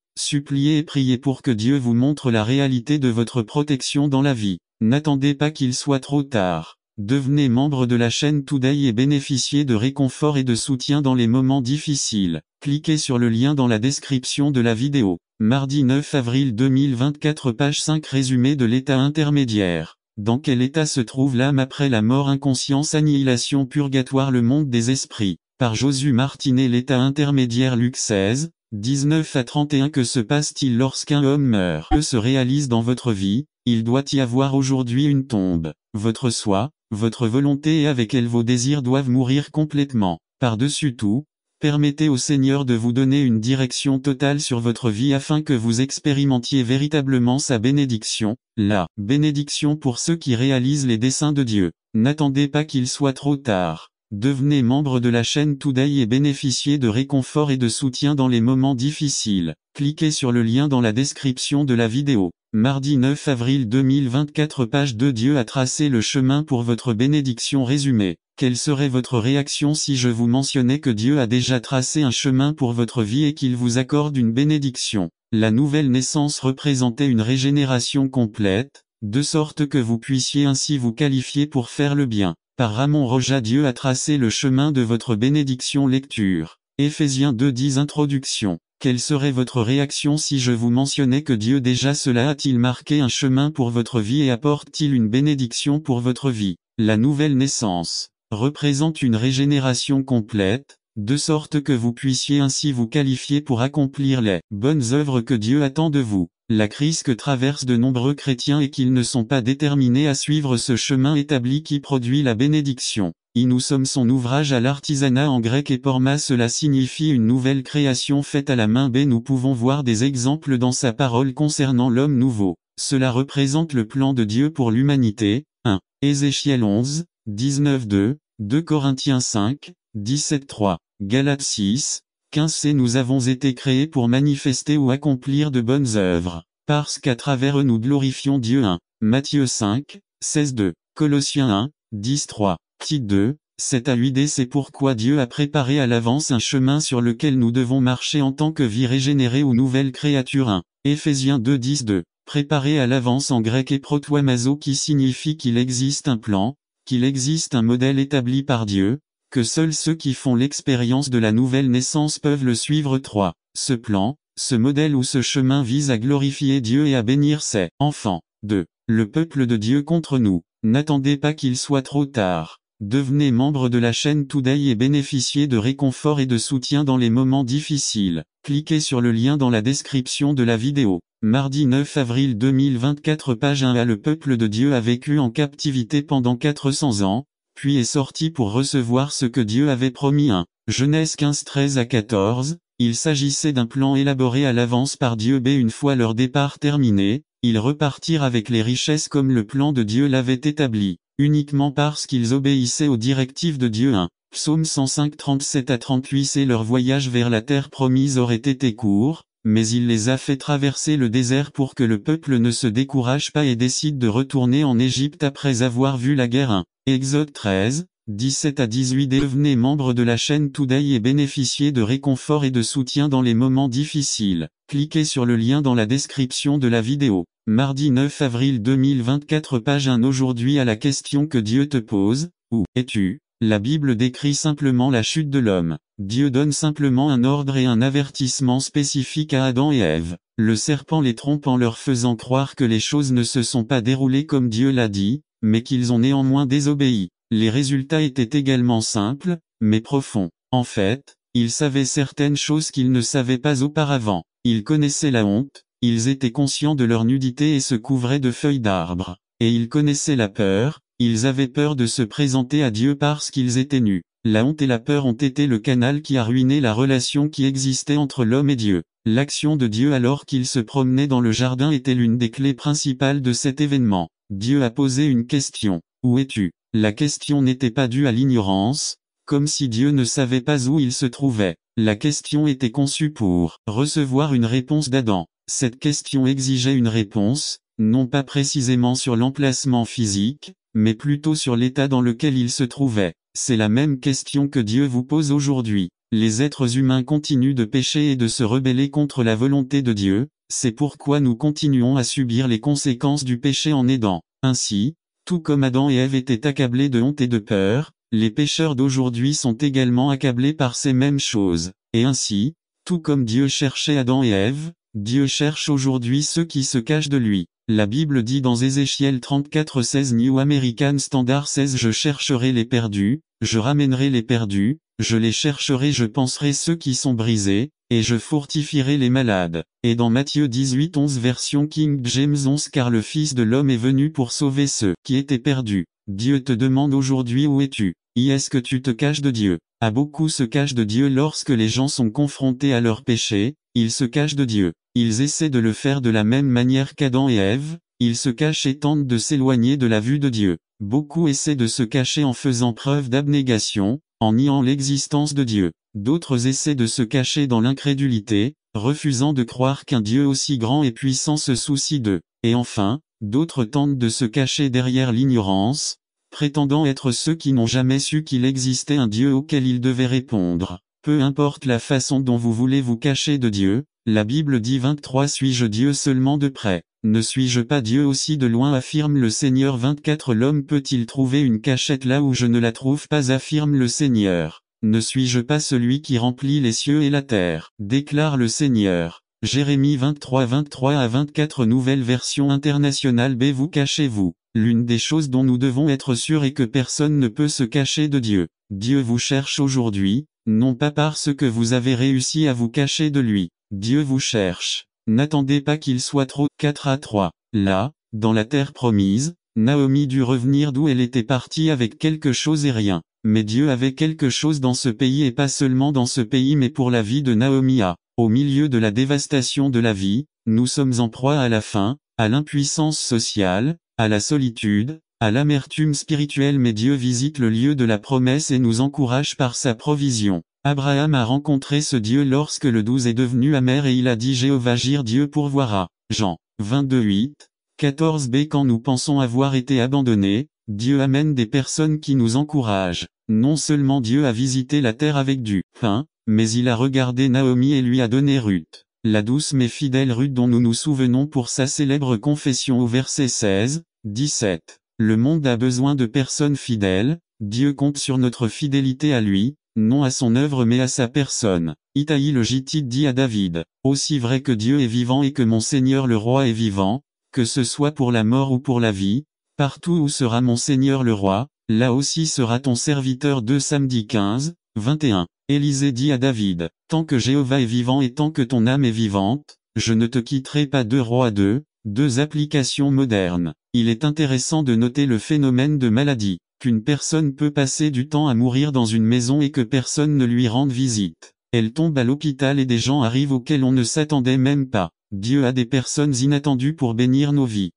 et priez pour que Dieu vous montre la réalité de votre protection dans la vie. N'attendez pas qu'il soit trop tard. Devenez membre de la chaîne Today et bénéficiez de réconfort et de soutien dans les moments difficiles. Cliquez sur le lien dans la description de la vidéo. Mardi 9 avril 2024, page 5. Résumé de l'état intermédiaire. Dans quel état se trouve l'âme après la mort? Inconscience, annihilation, purgatoire, le monde des esprits. Par Josu Martinet. L'état intermédiaire. Luc 16, 19 à 31. Que se passe-t-il lorsqu'un homme meurt? Que se réalise dans votre vie? Il doit y avoir aujourd'hui une tombe. Votre soi, votre volonté et avec elle vos désirs doivent mourir complètement. Par-dessus tout, permettez au Seigneur de vous donner une direction totale sur votre vie afin que vous expérimentiez véritablement sa bénédiction, la bénédiction pour ceux qui réalisent les desseins de Dieu. N'attendez pas qu'il soit trop tard. Devenez membre de la chaîne Today et bénéficiez de réconfort et de soutien dans les moments difficiles. Cliquez sur le lien dans la description de la vidéo. Mardi 9 avril 2024, page 2. Dieu a tracé le chemin pour votre bénédiction. Résumé. Quelle serait votre réaction si je vous mentionnais que Dieu a déjà tracé un chemin pour votre vie et qu'il vous accorde une bénédiction? La nouvelle naissance représentait une régénération complète, de sorte que vous puissiez ainsi vous qualifier pour faire le bien. Par Ramon Roja. Dieu a tracé le chemin de votre bénédiction. Lecture. Éphésiens 2:10. Introduction. Quelle serait votre réaction si je vous mentionnais que Dieu déjà cela a-t-il marqué un chemin pour votre vie et apporte-t-il une bénédiction pour votre vie? La nouvelle naissance représente une régénération complète, de sorte que vous puissiez ainsi vous qualifier pour accomplir les bonnes œuvres que Dieu attend de vous. La crise que traversent de nombreux chrétiens est qu'ils ne sont pas déterminés à suivre ce chemin établi qui produit la bénédiction. Nous sommes son ouvrage à l'artisanat en grec et porma, cela signifie une nouvelle création faite à la main. Nous pouvons voir des exemples dans sa parole concernant l'homme nouveau. Cela représente le plan de Dieu pour l'humanité. 1. Ézéchiel 11, 19-2, 2 Corinthiens 5, 17-3, Galates 6, 15. Nous avons été créés pour manifester ou accomplir de bonnes œuvres, parce qu'à travers eux nous glorifions Dieu. 1. Matthieu 5, 16-2, Colossiens 1, 10-3, Tite 2, 7-8. C'est pourquoi Dieu a préparé à l'avance un chemin sur lequel nous devons marcher en tant que vie régénérée ou nouvelle créature. 1. Éphésiens 2, 10-2. Préparé à l'avance en grec et protoimazo, qui signifie qu'il existe un plan, qu'il existe un modèle établi par Dieu, que seuls ceux qui font l'expérience de la nouvelle naissance peuvent le suivre. 3. Ce plan, ce modèle ou ce chemin vise à glorifier Dieu et à bénir ses enfants. 2. Le peuple de Dieu contre nous. N'attendez pas qu'il soit trop tard. Devenez membre de la chaîne Today et bénéficiez de réconfort et de soutien dans les moments difficiles. Cliquez sur le lien dans la description de la vidéo. Mardi 9 avril 2024, page 1a. Le peuple de Dieu a vécu en captivité pendant 400 ans, puis est sorti pour recevoir ce que Dieu avait promis. 1. Genèse 15, 13-14. Il s'agissait d'un plan élaboré à l'avance par Dieu. Une fois leur départ terminé, ils repartirent avec les richesses comme le plan de Dieu l'avait établi, uniquement parce qu'ils obéissaient aux directives de Dieu. 1. Psaume 105, 37-38. C'est leur voyage vers la terre promise aurait été court, mais il les a fait traverser le désert pour que le peuple ne se décourage pas et décide de retourner en Égypte après avoir vu la guerre. 1. Exode 13, 17-18. Devenez membre de la chaîne Today et bénéficiez de réconfort et de soutien dans les moments difficiles. Cliquez sur le lien dans la description de la vidéo. Mardi 9 avril 2024, page 1. Aujourd'hui, à la question que Dieu te pose, où es-tu? La Bible décrit simplement la chute de l'homme. Dieu donne simplement un ordre et un avertissement spécifique à Adam et Ève. Le serpent les trompe en leur faisant croire que les choses ne se sont pas déroulées comme Dieu l'a dit, mais qu'ils ont néanmoins désobéi. Les résultats étaient également simples, mais profonds. En fait, ils savaient certaines choses qu'ils ne savaient pas auparavant. Ils connaissaient la honte, ils étaient conscients de leur nudité et se couvraient de feuilles d'arbre. Et ils connaissaient la peur, ils avaient peur de se présenter à Dieu parce qu'ils étaient nus. La honte et la peur ont été le canal qui a ruiné la relation qui existait entre l'homme et Dieu. L'action de Dieu alors qu'il se promenait dans le jardin était l'une des clés principales de cet événement. Dieu a posé une question. Où es-tu? La question n'était pas due à l'ignorance, comme si Dieu ne savait pas où il se trouvait. La question était conçue pour recevoir une réponse d'Adam. Cette question exigeait une réponse, non pas précisément sur l'emplacement physique, mais plutôt sur l'état dans lequel il se trouvait. C'est la même question que Dieu vous pose aujourd'hui. Les êtres humains continuent de pécher et de se rebeller contre la volonté de Dieu, c'est pourquoi nous continuons à subir les conséquences du péché en aidant. Ainsi, tout comme Adam et Ève étaient accablés de honte et de peur, les pécheurs d'aujourd'hui sont également accablés par ces mêmes choses. Et ainsi, tout comme Dieu cherchait Adam et Ève, Dieu cherche aujourd'hui ceux qui se cachent de lui. La Bible dit dans Ézéchiel 34:16 New American Standard 16 Je chercherai les perdus, je ramènerai les perdus, je les chercherai, je penserai ceux qui sont brisés, et je fortifierai les malades. Et dans Matthieu 18:11 version King James 11 Car le Fils de l'homme est venu pour sauver ceux qui étaient perdus. Dieu te demande aujourd'hui où es-tu? Est-ce que tu te caches de Dieu? Beaucoup se cachent de Dieu lorsque les gens sont confrontés à leur péché, ils se cachent de Dieu. Ils essaient de le faire de la même manière qu'Adam et Ève, ils se cachent et tentent de s'éloigner de la vue de Dieu. Beaucoup essaient de se cacher en faisant preuve d'abnégation, en niant l'existence de Dieu. D'autres essaient de se cacher dans l'incrédulité, refusant de croire qu'un Dieu aussi grand et puissant se soucie d'eux. Et enfin, d'autres tentent de se cacher derrière l'ignorance, prétendant être ceux qui n'ont jamais su qu'il existait un Dieu auquel ils devaient répondre. Peu importe la façon dont vous voulez vous cacher de Dieu, la Bible dit 23 Suis-je Dieu seulement de près? Ne suis-je pas Dieu aussi de loin affirme le Seigneur 24 L'homme peut-il trouver une cachette là où je ne la trouve pas affirme le Seigneur. Ne suis-je pas celui qui remplit les cieux et la terre? Déclare le Seigneur. Jérémie 23-24 Nouvelle version internationale B Vous cachez-vous. L'une des choses dont nous devons être sûrs est que personne ne peut se cacher de Dieu. Dieu vous cherche aujourd'hui, non pas parce que vous avez réussi à vous cacher de lui. Dieu vous cherche, n'attendez pas qu'il soit trop. 4 à 3. Là, dans la terre promise, Naomi dut revenir d'où elle était partie avec quelque chose et rien. Mais Dieu avait quelque chose dans ce pays et pas seulement dans ce pays mais pour la vie de Naomi. Au milieu de la dévastation de la vie, nous sommes en proie à la faim, à l'impuissance sociale, à la solitude, à l'amertume spirituelle mais Dieu visite le lieu de la promesse et nous encourage par sa provision. Abraham a rencontré ce Dieu lorsque le 12 est devenu amer et il a dit Jéhovah Jire Dieu pourvoira. Jean 22:8, 14b. Quand nous pensons avoir été abandonnés, Dieu amène des personnes qui nous encouragent. Non seulement Dieu a visité la terre avec du pain, mais il a regardé Naomi et lui a donné Ruth. La douce mais fidèle Ruth dont nous nous souvenons pour sa célèbre confession au verset 16, 17. Le monde a besoin de personnes fidèles, Dieu compte sur notre fidélité à lui, non à son œuvre mais à sa personne. Itaï le Gittite dit à David, aussi vrai que Dieu est vivant et que mon Seigneur le roi est vivant, que ce soit pour la mort ou pour la vie, partout où sera mon Seigneur le roi, là aussi sera ton serviteur. 2 Samedi 15, 21. Élisée dit à David, tant que Jéhovah est vivant et tant que ton âme est vivante, je ne te quitterai pas. 2 Rois 2, 2 applications modernes. Il est intéressant de noter le phénomène de maladie, qu'une personne peut passer du temps à mourir dans une maison et que personne ne lui rende visite. Elle tombe à l'hôpital et des gens arrivent auxquels on ne s'attendait même pas. Dieu a des personnes inattendues pour bénir nos vies.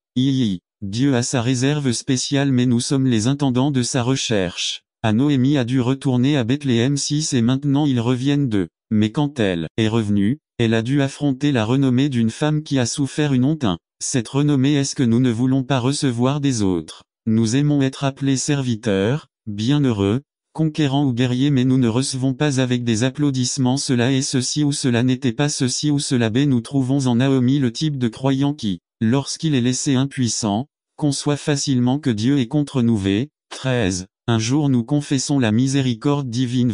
Dieu a sa réserve spéciale mais nous sommes les intendants de sa recherche. Noémie a dû retourner à Bethléem 6 et maintenant ils reviennent d'eux. Mais quand elle est revenue, elle a dû affronter la renommée d'une femme qui a souffert une honte. Cette renommée est-ce que nous ne voulons pas recevoir des autres? Nous aimons être appelés serviteurs, bienheureux, conquérants ou guerriers mais nous ne recevons pas avec des applaudissements cela est ceci ou cela n'était pas ceci ou cela. Nous trouvons en Naomi le type de croyant qui, lorsqu'il est laissé impuissant, conçoit facilement que Dieu est contre nous. 13. Un jour nous confessons la miséricorde divine.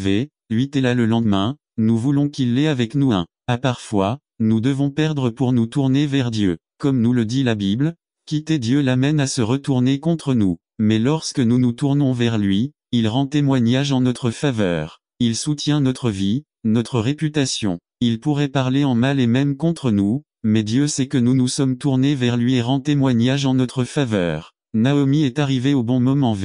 8 et là le lendemain, nous voulons qu'il l'ait avec nous. Parfois, nous devons perdre pour nous tourner vers Dieu. Comme nous le dit la Bible, quitter Dieu l'amène à se retourner contre nous. Mais lorsque nous nous tournons vers lui, il rend témoignage en notre faveur. Il soutient notre vie, notre réputation. Il pourrait parler en mal et même contre nous, mais Dieu sait que nous nous sommes tournés vers lui et rend témoignage en notre faveur. Naomi est arrivée au bon moment.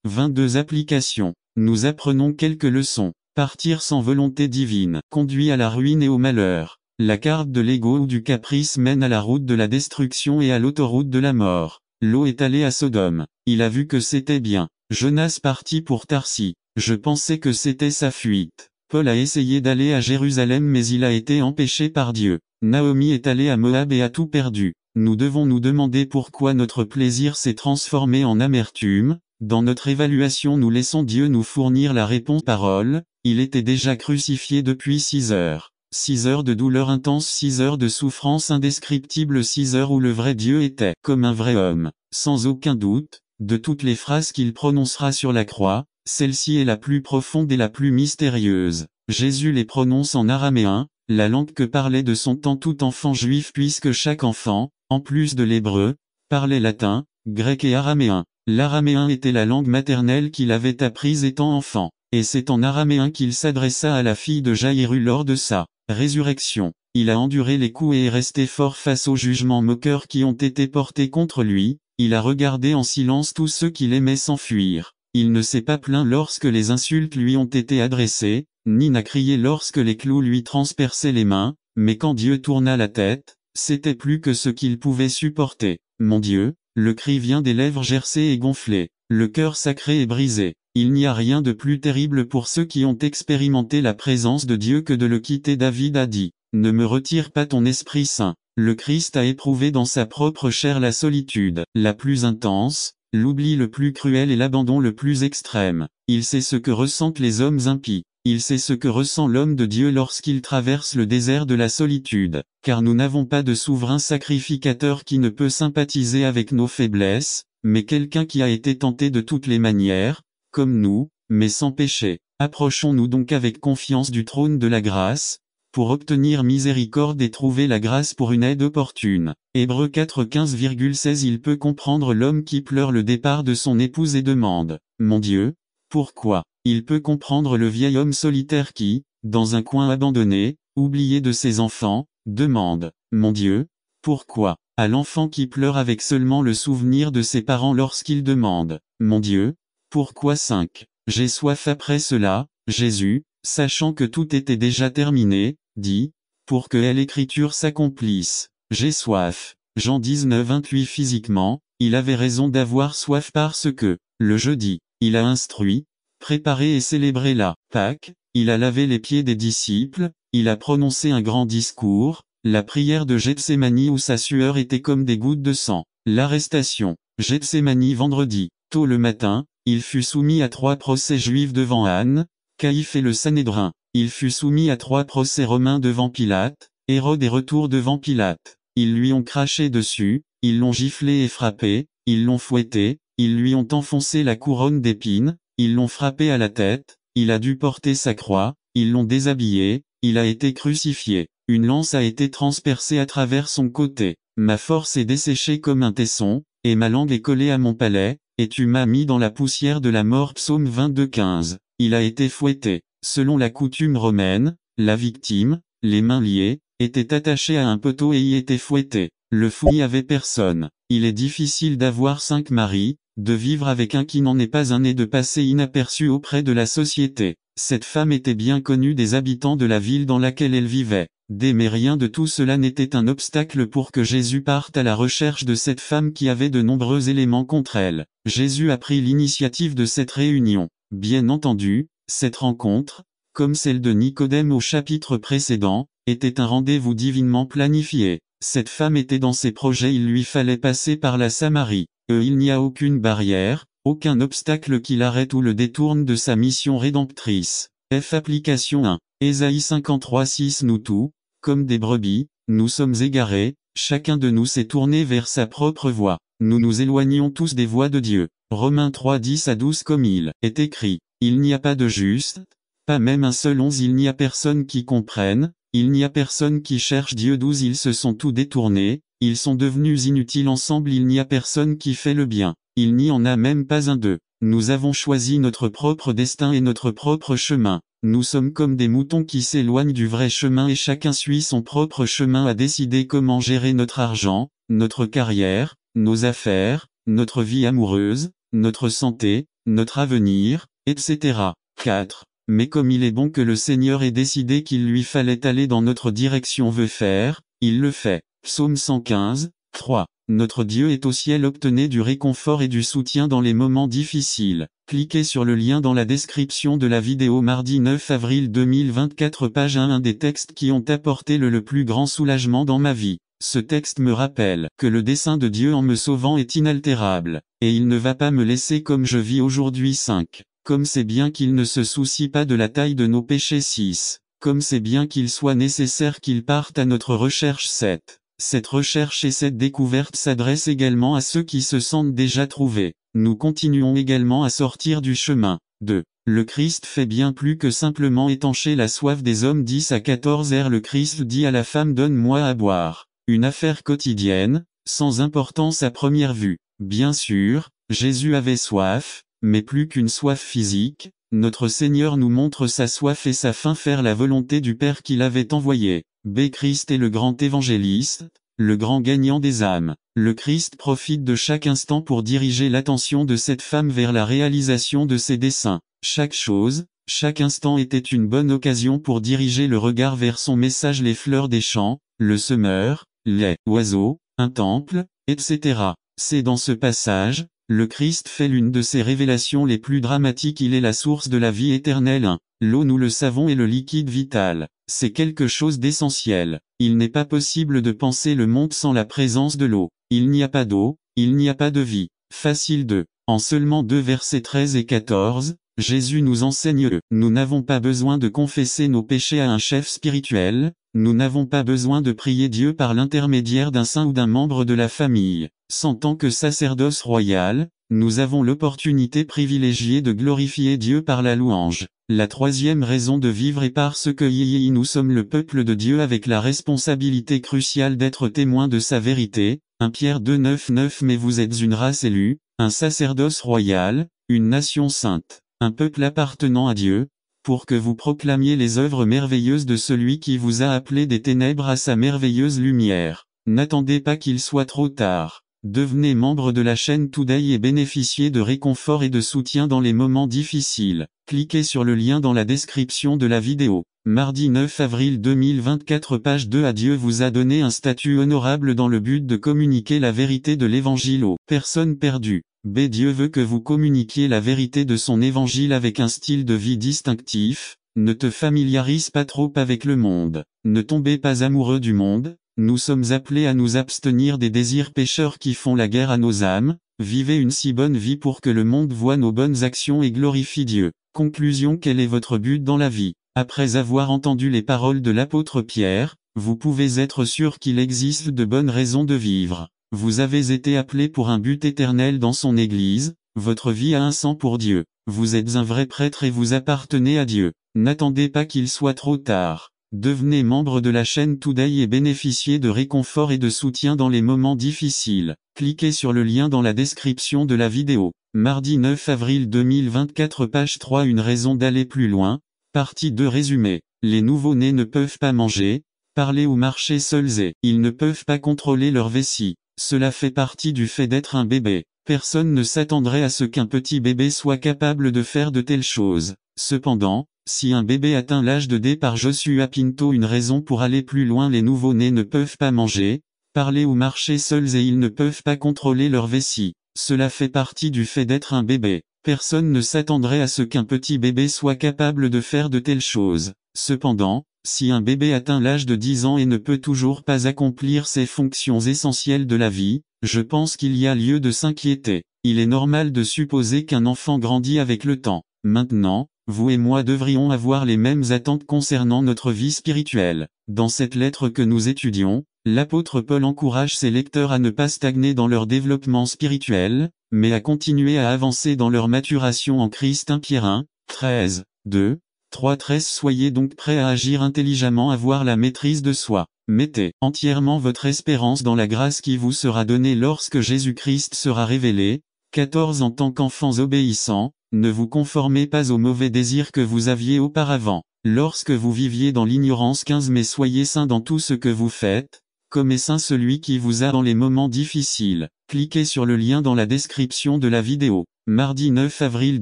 22 applications. Nous apprenons quelques leçons. Partir sans volonté divine conduit à la ruine et au malheur. La carte de l'ego ou du caprice mène à la route de la destruction et à l'autoroute de la mort. Lot est allé à Sodome. Il a vu que c'était bien. Jonas partit pour Tarsis. Je pensais que c'était sa fuite. Paul a essayé d'aller à Jérusalem mais il a été empêché par Dieu. Naomi est allée à Moab et a tout perdu. Nous devons nous demander pourquoi notre plaisir s'est transformé en amertume. Dans notre évaluation nous laissons Dieu nous fournir la réponse. Parole, il était déjà crucifié depuis 6 heures. 6 heures de douleur intense, 6 heures de souffrance indescriptible, 6 heures où le vrai Dieu était comme un vrai homme. Sans aucun doute, de toutes les phrases qu'il prononcera sur la croix, celle-ci est la plus profonde et la plus mystérieuse. Jésus les prononce en araméen, la langue que parlait de son temps tout enfant juif puisque chaque enfant, en plus de l'hébreu, parlait latin, grec et araméen. L'araméen était la langue maternelle qu'il avait apprise étant enfant, et c'est en araméen qu'il s'adressa à la fille de Jaïru lors de sa résurrection. Il a enduré les coups et est resté fort face aux jugements moqueurs qui ont été portés contre lui, il a regardé en silence tous ceux qu'il aimait s'enfuir. Il ne s'est pas plaint lorsque les insultes lui ont été adressées, ni n'a crié lorsque les clous lui transperçaient les mains, mais quand Dieu tourna la tête, c'était plus que ce qu'il pouvait supporter. Mon Dieu, le cri vient des lèvres gercées et gonflées, le cœur sacré est brisé. Il n'y a rien de plus terrible pour ceux qui ont expérimenté la présence de Dieu que de le quitter. David a dit, ne me retire pas ton Esprit Saint. Le Christ a éprouvé dans sa propre chair la solitude la plus intense, l'oubli le plus cruel et l'abandon le plus extrême. Il sait ce que ressentent les hommes impies. Il sait ce que ressent l'homme de Dieu lorsqu'il traverse le désert de la solitude, car nous n'avons pas de souverain sacrificateur qui ne peut sympathiser avec nos faiblesses, mais quelqu'un qui a été tenté de toutes les manières, comme nous, mais sans péché. Approchons-nous donc avec confiance du trône de la grâce, pour obtenir miséricorde et trouver la grâce pour une aide opportune. Hébreux 4:15-16 Il peut comprendre l'homme qui pleure le départ de son épouse et demande, « Mon Dieu, pourquoi ?» Il peut comprendre le vieil homme solitaire qui, dans un coin abandonné, oublié de ses enfants, demande, « Mon Dieu, Pourquoi, à l'enfant qui pleure avec seulement le souvenir de ses parents lorsqu'il demande, « Mon Dieu, pourquoi 5 ? J'ai soif après cela », Jésus, sachant que tout était déjà terminé, dit, « Pour que l'écriture s'accomplisse, j'ai soif ». Jean 19:28. Physiquement, il avait raison d'avoir soif parce que, le jeudi, il a instruit, préparé et célébré la Pâque, il a lavé les pieds des disciples, il a prononcé un grand discours, la prière de Gethsémani où sa sueur était comme des gouttes de sang, l'arrestation, Gethsémani vendredi, tôt le matin, il fut soumis à 3 procès juifs devant Anne, Caïphe et le Sanhédrin, il fut soumis à 3 procès romains devant Pilate, Hérode et retour devant Pilate, ils lui ont craché dessus, ils l'ont giflé et frappé, ils l'ont fouetté, ils lui ont enfoncé la couronne d'épines, ils l'ont frappé à la tête, il a dû porter sa croix, ils l'ont déshabillé, il a été crucifié, une lance a été transpercée à travers son côté, ma force est desséchée comme un tesson, et ma langue est collée à mon palais, et tu m'as mis dans la poussière de la mort. Psaume 22:15. Il a été fouetté. Selon la coutume romaine, la victime, les mains liées, était attachée à un poteau et y était fouettée. Le fou n'y avait personne. Il est difficile d'avoir 5 maris, de vivre avec un qui n'en est pas un et de passer inaperçu auprès de la société. Cette femme était bien connue des habitants de la ville dans laquelle elle vivait. Mais rien de tout cela n'était un obstacle pour que Jésus parte à la recherche de cette femme qui avait de nombreux éléments contre elle. Jésus a pris l'initiative de cette réunion. Bien entendu, cette rencontre, comme celle de Nicodème au chapitre précédent, était un rendez-vous divinement planifié. Cette femme était dans ses projets, il lui fallait passer par la Samarie. Il n'y a aucune barrière, aucun obstacle qui l'arrête ou le détourne de sa mission rédemptrice. Application 1. Ésaïe 53:6. Nous tous, comme des brebis, nous sommes égarés, chacun de nous s'est tourné vers sa propre voie. Nous nous éloignons tous des voies de Dieu. Romains 3:10-12. Comme il est écrit, il n'y a pas de juste, pas même un seul. 11. Il n'y a personne qui comprenne, il n'y a personne qui cherche Dieu. 12. Ils se sont tous détournés, ils sont devenus inutiles ensemble. Il n'y a personne qui fait le bien, il n'y en a même pas un d'eux. Nous avons choisi notre propre destin et notre propre chemin. Nous sommes comme des moutons qui s'éloignent du vrai chemin et chacun suit son propre chemin à décider comment gérer notre argent, notre carrière, nos affaires, notre vie amoureuse, notre santé, notre avenir, etc. 4. Mais comme il est bon que le Seigneur ait décidé qu'il lui fallait aller dans notre direction veut faire, il le fait. Psaume 115, 3. Notre Dieu est au ciel. Obtenez du réconfort et du soutien dans les moments difficiles. Cliquez sur le lien dans la description de la vidéo. Mardi 9 avril 2024, page 1. Un des textes qui ont apporté le plus grand soulagement dans ma vie. Ce texte me rappelle que le dessein de Dieu en me sauvant est inaltérable, et il ne va pas me laisser comme je vis aujourd'hui. 5. Comme c'est bien qu'il ne se soucie pas de la taille de nos péchés. 6. Comme c'est bien qu'il soit nécessaire qu'il parte à notre recherche. 7. Cette recherche et cette découverte s'adressent également à ceux qui se sentent déjà trouvés. Nous continuons également à sortir du chemin. 2. Le Christ fait bien plus que simplement étancher la soif des hommes. 10-14. Le Christ dit à la femme, donne-moi à boire. Une affaire quotidienne, sans importance à première vue. Bien sûr, Jésus avait soif, mais plus qu'une soif physique, notre Seigneur nous montre sa soif et sa faim, faire la volonté du Père qui l'avait envoyé. Christ est le grand évangéliste, le grand gagnant des âmes. Le Christ profite de chaque instant pour diriger l'attention de cette femme vers la réalisation de ses desseins. Chaque chose, chaque instant était une bonne occasion pour diriger le regard vers son message. Les fleurs des champs, le semeur, les oiseaux, un temple, etc. C'est dans ce passage, le Christ fait l'une de ses révélations les plus dramatiques. Il est la source de la vie éternelle. 1. L'eau, nous le savons, est le liquide vital. C'est quelque chose d'essentiel. Il n'est pas possible de penser le monde sans la présence de l'eau. Il n'y a pas d'eau, il n'y a pas de vie. Facile 2. En seulement 2 versets 13 et 14, Jésus nous enseigne que nous n'avons pas besoin de confesser nos péchés à un chef spirituel, nous n'avons pas besoin de prier Dieu par l'intermédiaire d'un saint ou d'un membre de la famille. En tant que sacerdoce royal, nous avons l'opportunité privilégiée de glorifier Dieu par la louange. La troisième raison de vivre est parce que nous sommes le peuple de Dieu avec la responsabilité cruciale d'être témoins de sa vérité. 1 Pierre 2:9-9. Mais vous êtes une race élue, un sacerdoce royal, une nation sainte, un peuple appartenant à Dieu, pour que vous proclamiez les œuvres merveilleuses de celui qui vous a appelé des ténèbres à sa merveilleuse lumière. N'attendez pas qu'il soit trop tard. Devenez membre de la chaîne Today et bénéficiez de réconfort et de soutien dans les moments difficiles. Cliquez sur le lien dans la description de la vidéo. Mardi 9 avril 2024 page 2 Dieu vous a donné un statut honorable dans le but de communiquer la vérité de l'évangile aux personnes perdues. Dieu veut que vous communiquiez la vérité de son évangile avec un style de vie distinctif. Ne te familiarise pas trop avec le monde. Ne tombez pas amoureux du monde. Nous sommes appelés à nous abstenir des désirs pécheurs qui font la guerre à nos âmes. Vivez une si bonne vie pour que le monde voie nos bonnes actions et glorifie Dieu. Conclusion: quel est votre but dans la vie? Après avoir entendu les paroles de l'apôtre Pierre, vous pouvez être sûr qu'il existe de bonnes raisons de vivre. Vous avez été appelé pour un but éternel dans son Église. Votre vie a un sens pour Dieu. Vous êtes un vrai prêtre et vous appartenez à Dieu. N'attendez pas qu'il soit trop tard. Devenez membre de la chaîne Today et bénéficiez de réconfort et de soutien dans les moments difficiles. Cliquez sur le lien dans la description de la vidéo. Mardi 9 avril 2024 page 3 Une raison d'aller plus loin. Partie 2 Résumé. Les nouveau-nés ne peuvent pas manger, parler ou marcher seuls et ils ne peuvent pas contrôler leur vessie. Cela fait partie du fait d'être un bébé. Personne ne s'attendrait à ce qu'un petit bébé soit capable de faire de telles choses. Cependant, si un bébé atteint l'âge de D par Joshua Pinto une raison pour aller plus loin les nouveau-nés ne peuvent pas manger, parler ou marcher seuls et ils ne peuvent pas contrôler leur vessie. Cela fait partie du fait d'être un bébé. Personne ne s'attendrait à ce qu'un petit bébé soit capable de faire de telles choses. Cependant, si un bébé atteint l'âge de 10 ans et ne peut toujours pas accomplir ses fonctions essentielles de la vie, je pense qu'il y a lieu de s'inquiéter. Il est normal de supposer qu'un enfant grandit avec le temps. Maintenant, vous et moi devrions avoir les mêmes attentes concernant notre vie spirituelle. Dans cette lettre que nous étudions, l'apôtre Paul encourage ses lecteurs à ne pas stagner dans leur développement spirituel, mais à continuer à avancer dans leur maturation en Christ. 1 Pierre 1, 13, 2, 3 13 Soyez donc prêts à agir intelligemment, avoir la maîtrise de soi. Mettez entièrement votre espérance dans la grâce qui vous sera donnée lorsque Jésus-Christ sera révélé. 14 En tant qu'enfants obéissants, ne vous conformez pas aux mauvais désirs que vous aviez auparavant, lorsque vous viviez dans l'ignorance. 15 Mais soyez saints dans tout ce que vous faites, comme est saint celui qui vous a dans les moments difficiles. Cliquez sur le lien dans la description de la vidéo. Mardi 9 avril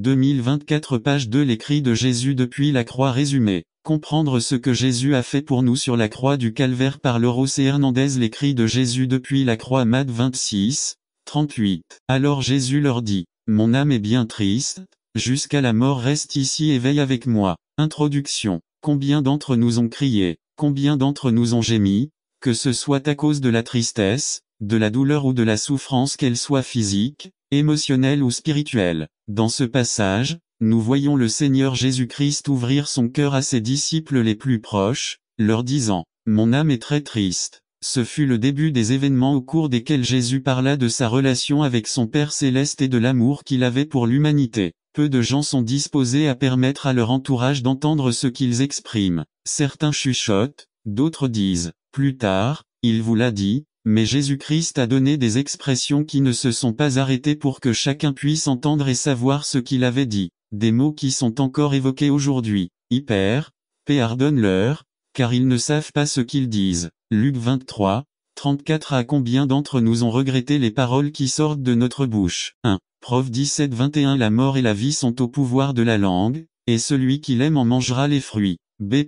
2024 page 2 Les cris de Jésus depuis la croix résumé. Comprendre ce que Jésus a fait pour nous sur la croix du Calvaire par Lauro C. Hernandez. Les cris de Jésus depuis la croix. Matt 26, 38. Alors Jésus leur dit: Mon âme est bien triste, jusqu'à la mort, reste ici et veille avec moi. Introduction. Combien d'entre nous ont crié, combien d'entre nous ont gémi, que ce soit à cause de la tristesse, de la douleur ou de la souffrance, qu'elle soit physique, émotionnelle ou spirituelle. Dans ce passage, nous voyons le Seigneur Jésus-Christ ouvrir son cœur à ses disciples les plus proches, leur disant: Mon âme est très triste. Ce fut le début des événements au cours desquels Jésus parla de sa relation avec son Père céleste et de l'amour qu'il avait pour l'humanité. Peu de gens sont disposés à permettre à leur entourage d'entendre ce qu'ils expriment. Certains chuchotent, d'autres disent: Plus tard, il vous l'a dit. Mais Jésus-Christ a donné des expressions qui ne se sont pas arrêtées pour que chacun puisse entendre et savoir ce qu'il avait dit. Des mots qui sont encore évoqués aujourd'hui. Père, pardonne-leur, car ils ne savent pas ce qu'ils disent. Luc 23, 34 À combien d'entre nous ont regretté les paroles qui sortent de notre bouche? 1. Prof 17 21 La mort et la vie sont au pouvoir de la langue, et celui qui l'aime en mangera les fruits.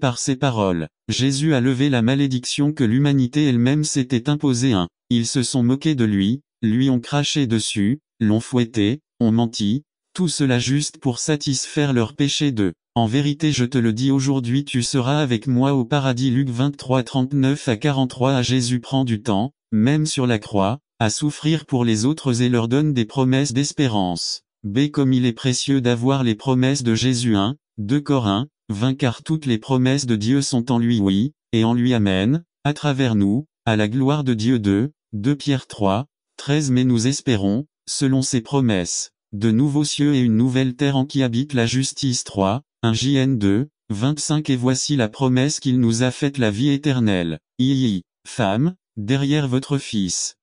Par ces paroles, Jésus a levé la malédiction que l'humanité elle-même s'était imposée. 1. Ils se sont moqués de lui ont craché dessus, l'ont fouetté, ont menti, tout cela juste pour satisfaire leur péché. 2. En vérité je te le dis aujourd'hui, tu seras avec moi au paradis. Luc 23 39 à 43 Jésus prend du temps, même sur la croix, à souffrir pour les autres et leur donne des promesses d'espérance. Comme il est précieux d'avoir les promesses de Jésus. 1, 2 Corinthiens 20 Car toutes les promesses de Dieu sont en lui oui, et en lui amen, à travers nous, à la gloire de Dieu. 2 Pierre 3, 13 Mais nous espérons, selon ses promesses, de nouveaux cieux et une nouvelle terre en qui habite la justice. 1 JN 2, 25 Et voici la promesse qu'il nous a faite, la vie éternelle. Femme, derrière votre fils,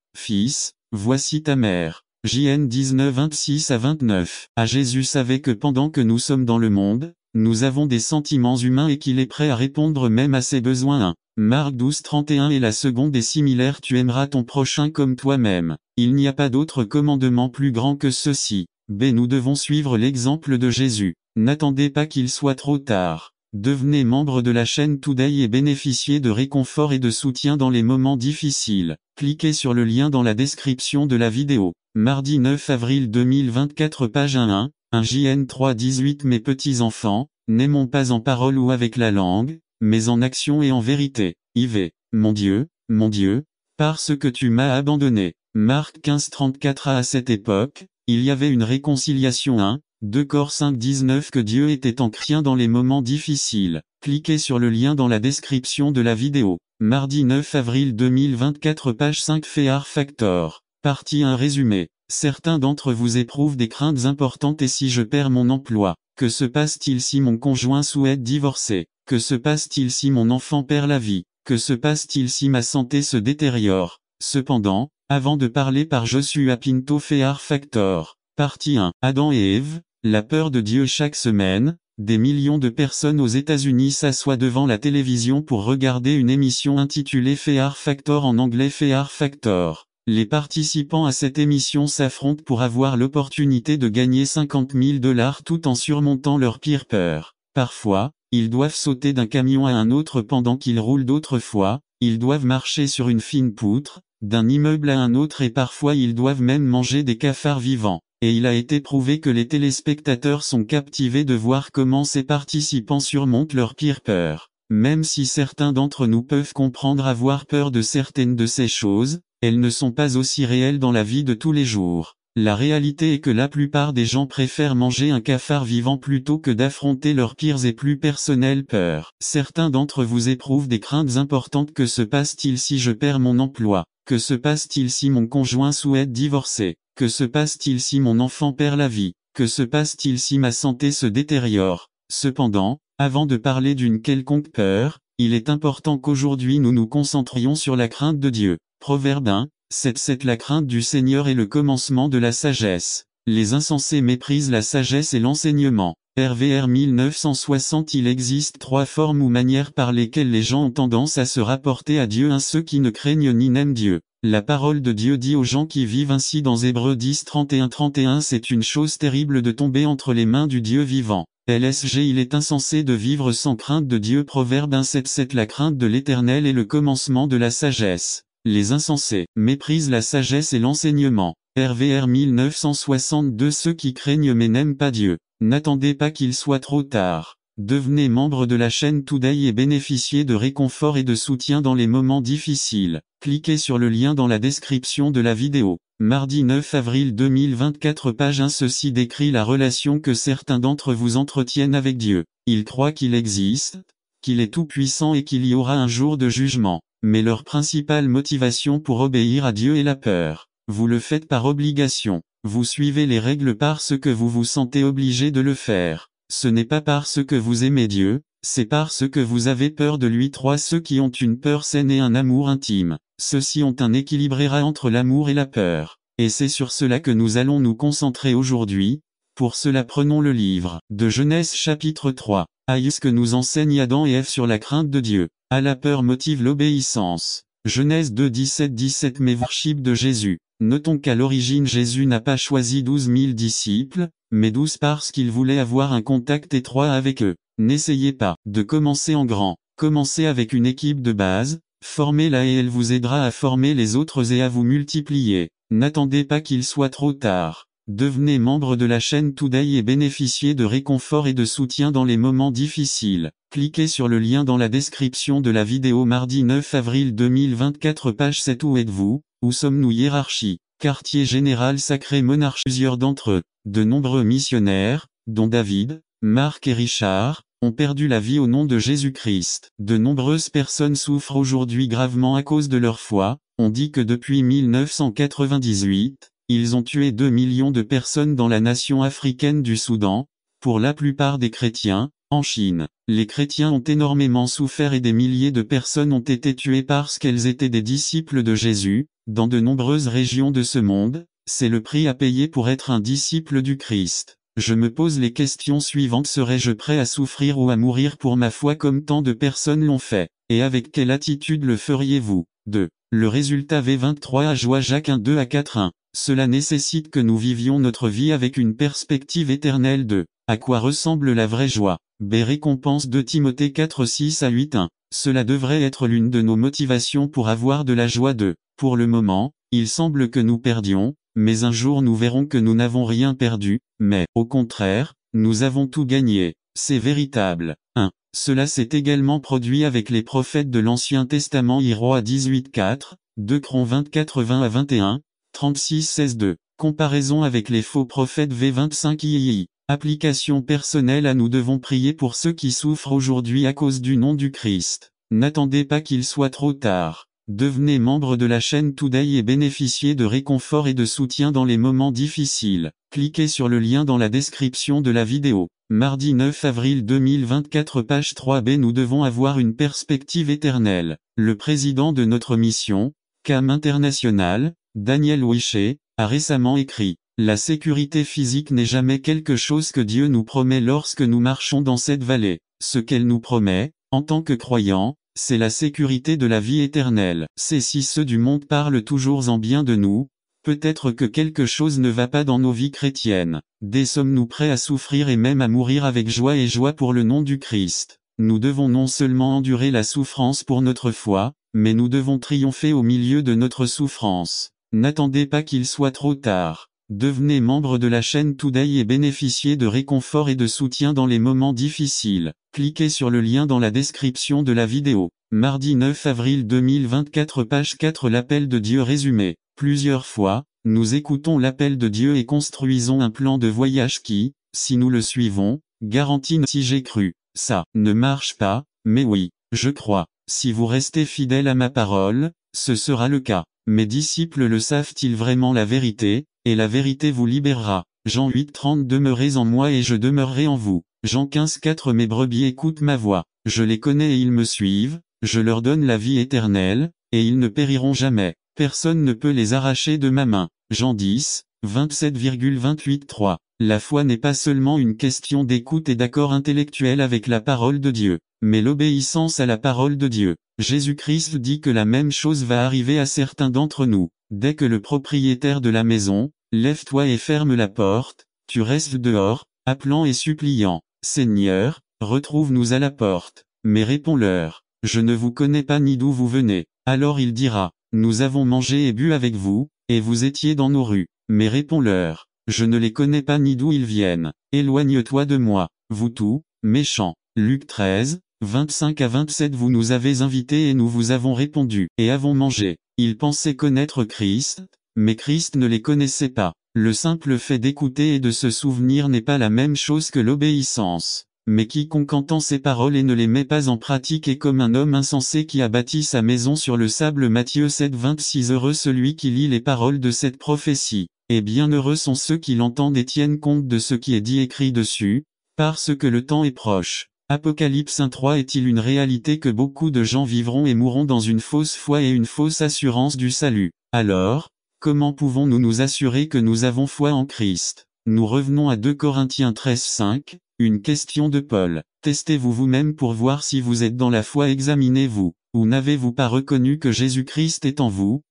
voici ta mère. JN 19 26 à 29 Jésus savait que pendant que nous sommes dans le monde, nous avons des sentiments humains et qu'il est prêt à répondre même à ses besoins. 1. Marc 12:31 et la seconde est similaire: tu aimeras ton prochain comme toi-même. Il n'y a pas d'autre commandement plus grand que ceci. B. Nous devons suivre l'exemple de Jésus. N'attendez pas qu'il soit trop tard. Devenez membre de la chaîne Today et bénéficiez de réconfort et de soutien dans les moments difficiles. Cliquez sur le lien dans la description de la vidéo. Mardi 9 avril 2024, page 1. Un JN 3:18. Mes petits enfants, n'aimons pas en parole ou avec la langue, mais en action et en vérité. IV. Mon Dieu, parce que tu m'as abandonné. Marc 15:34. À cette époque, il y avait une réconciliation. 2 Cor 5:19. Que Dieu était en chrétien dans les moments difficiles. Cliquez sur le lien dans la description de la vidéo. Mardi 9 avril 2024, page 5. Fear Factor. Partie 1. Résumé. Certains d'entre vous éprouvent des craintes importantes. Et si je perds mon emploi? Que se passe-t-il si mon conjoint souhaite divorcer? Que se passe-t-il si mon enfant perd la vie? Que se passe-t-il si ma santé se détériore? Cependant, avant de parler par Joshua Pinto, Fear Factor. Partie 1. Adam et Ève, la peur de Dieu. Chaque semaine, des millions de personnes aux États-Unis s'assoient devant la télévision pour regarder une émission intitulée Fear Factor, en anglais Fear Factor. Les participants à cette émission s'affrontent pour avoir l'opportunité de gagner $50 000 tout en surmontant leur pire peur. Parfois, ils doivent sauter d'un camion à un autre pendant qu'ils roulent. D'autres fois, ils doivent marcher sur une fine poutre, d'un immeuble à un autre, et parfois ils doivent même manger des cafards vivants. Et il a été prouvé que les téléspectateurs sont captivés de voir comment ces participants surmontent leur pire peur. Même si certains d'entre nous peuvent comprendre avoir peur de certaines de ces choses, elles ne sont pas aussi réelles dans la vie de tous les jours. La réalité est que la plupart des gens préfèrent manger un cafard vivant plutôt que d'affronter leurs pires et plus personnelles peurs. Certains d'entre vous éprouvent des craintes importantes. Que se passe-t-il si je perds mon emploi? Que se passe-t-il si mon conjoint souhaite divorcer? Que se passe-t-il si mon enfant perd la vie? Que se passe-t-il si ma santé se détériore? Cependant, avant de parler d'une quelconque peur, il est important qu'aujourd'hui nous nous concentrions sur la crainte de Dieu. Proverbe 1:7. La crainte du Seigneur est le commencement de la sagesse. Les insensés méprisent la sagesse et l'enseignement. RVR 1960. Il existe 3 formes ou manières par lesquelles les gens ont tendance à se rapporter à Dieu. 1. Ceux qui ne craignent ni n'aiment Dieu. La parole de Dieu dit aux gens qui vivent ainsi dans Hébreux 10:31. C'est une chose terrible de tomber entre les mains du Dieu vivant. LSG. Il est insensé de vivre sans crainte de Dieu. Proverbe 1:7. La crainte de l'Éternel est le commencement de la sagesse. Les insensés méprisent la sagesse et l'enseignement. RVR 1962. Ceux qui craignent mais n'aiment pas Dieu. N'attendez pas qu'il soit trop tard. Devenez membre de la chaîne Today et bénéficiez de réconfort et de soutien dans les moments difficiles. Cliquez sur le lien dans la description de la vidéo. Mardi 9 avril 2024, page 1. Ceci décrit la relation que certains d'entre vous entretiennent avec Dieu. Ils croient qu'il existe, qu'il est tout-puissant et qu'il y aura un jour de jugement. Mais leur principale motivation pour obéir à Dieu est la peur. Vous le faites par obligation. Vous suivez les règles parce que vous vous sentez obligé de le faire. Ce n'est pas parce que vous aimez Dieu, c'est parce que vous avez peur de lui. 3. Ceux qui ont une peur saine et un amour intime. Ceux-ci ont un équilibre entre l'amour et la peur. Et c'est sur cela que nous allons nous concentrer aujourd'hui. Pour cela, prenons le livre de Genèse chapitre 3. Ce que nous enseigne Adam et Ève sur la crainte de Dieu. À la peur motive l'obéissance. Genèse 2:17. Mais worship de Jésus. Notons qu'à l'origine Jésus n'a pas choisi 12 000 disciples, mais 12 parce qu'il voulait avoir un contact étroit avec eux. N'essayez pas de commencer en grand. Commencez avec une équipe de base, formez-la et elle vous aidera à former les autres et à vous multiplier. N'attendez pas qu'il soit trop tard. Devenez membre de la chaîne Today et bénéficiez de réconfort et de soutien dans les moments difficiles. Cliquez sur le lien dans la description de la vidéo. Mardi 9 avril 2024, page 7. Où êtes-vous? Où sommes-nous? Hiérarchie. Quartier général sacré monarchie. Plusieurs d'entre eux, de nombreux missionnaires, dont David, Marc et Richard, ont perdu la vie au nom de Jésus-Christ. De nombreuses personnes souffrent aujourd'hui gravement à cause de leur foi. On dit que depuis 1998, ils ont tué 2 millions de personnes dans la nation africaine du Soudan, pour la plupart des chrétiens. En Chine, les chrétiens ont énormément souffert et des milliers de personnes ont été tuées parce qu'elles étaient des disciples de Jésus. Dans de nombreuses régions de ce monde, c'est le prix à payer pour être un disciple du Christ. Je me pose les questions suivantes: serais-je prêt à souffrir ou à mourir pour ma foi comme tant de personnes l'ont fait? Et avec quelle attitude le feriez-vous? 2. Le résultat V23 à Joie Jacques 1 2 à 4 1. Cela nécessite que nous vivions notre vie avec une perspective éternelle de à quoi ressemble la vraie joie. B. Récompense de Timothée 4 6 à 8 1. Cela devrait être l'une de nos motivations pour avoir de la joie. Pour le moment, il semble que nous perdions, mais un jour nous verrons que nous n'avons rien perdu, mais, au contraire, nous avons tout gagné. C'est véritable. 1. Cela s'est également produit avec les prophètes de l'Ancien Testament. Roi 18 4, 2 Cron 24 20 à 21, 36 16 2. Comparaison avec les faux prophètes V25 III. Application personnelle: à nous devons prier pour ceux qui souffrent aujourd'hui à cause du nom du Christ. N'attendez pas qu'il soit trop tard. Devenez membre de la chaîne Today et bénéficiez de réconfort et de soutien dans les moments difficiles. Cliquez sur le lien dans la description de la vidéo. Mardi 9 avril 2024, page 3b. Nous devons avoir une perspective éternelle. Le président de notre mission, CAM International, Daniel Wichet, a récemment écrit: la sécurité physique n'est jamais quelque chose que Dieu nous promet lorsque nous marchons dans cette vallée. Ce qu'elle nous promet, en tant que croyants, c'est la sécurité de la vie éternelle. C'est si ceux du monde parlent toujours en bien de nous, peut-être que quelque chose ne va pas dans nos vies chrétiennes. Sommes-nous prêts à souffrir et même à mourir avec joie et joie pour le nom du Christ? Nous devons non seulement endurer la souffrance pour notre foi, mais nous devons triompher au milieu de notre souffrance. N'attendez pas qu'il soit trop tard. Devenez membre de la chaîne Today et bénéficiez de réconfort et de soutien dans les moments difficiles. Cliquez sur le lien dans la description de la vidéo. Mardi 9 avril 2024, page 4. L'appel de Dieu résumé. Plusieurs fois, nous écoutons l'appel de Dieu et construisons un plan de voyage qui, si nous le suivons, garantit si j'ai cru. Ça ne marche pas, mais oui, je crois. Si vous restez fidèle à ma parole, ce sera le cas. Mes disciples le savent-ils vraiment la vérité, et la vérité vous libérera. Jean 8 30. Demeurez en moi et je demeurerai en vous. Jean 15 4. Mes brebis écoutent ma voix. Je les connais et ils me suivent, je leur donne la vie éternelle, et ils ne périront jamais. Personne ne peut les arracher de ma main. Jean 10, 27,28 3. La foi n'est pas seulement une question d'écoute et d'accord intellectuel avec la parole de Dieu, mais l'obéissance à la parole de Dieu. Jésus-Christ dit que la même chose va arriver à certains d'entre nous. Dès que le propriétaire de la maison, lève-toi et ferme la porte, tu restes dehors, appelant et suppliant: Seigneur, retrouve-nous à la porte. Mais réponds-leur: je ne vous connais pas ni d'où vous venez. Alors il dira: nous avons mangé et bu avec vous, et vous étiez dans nos rues. Mais réponds-leur: je ne les connais pas ni d'où ils viennent. Éloigne-toi de moi, vous tous, méchants. Luc 13, 25 à 27. Vous nous avez invités et nous vous avons répondu, et avons mangé. Ils pensaient connaître Christ, mais Christ ne les connaissait pas. Le simple fait d'écouter et de se souvenir n'est pas la même chose que l'obéissance. Mais quiconque entend ces paroles et ne les met pas en pratique est comme un homme insensé qui a bâti sa maison sur le sable. Matthieu 7 26. Heureux celui qui lit les paroles de cette prophétie, et bienheureux sont ceux qui l'entendent et tiennent compte de ce qui est dit écrit dessus, parce que le temps est proche. Apocalypse 1:3. Est-il une réalité que beaucoup de gens vivront et mourront dans une fausse foi et une fausse assurance du salut? Alors, comment pouvons-nous nous assurer que nous avons foi en Christ? Nous revenons à 2 Corinthiens 13:5, une question de Paul. Testez-vous vous-même pour voir si vous êtes dans la foi. Examinez-vous. Ou n'avez-vous pas reconnu que Jésus-Christ est en vous,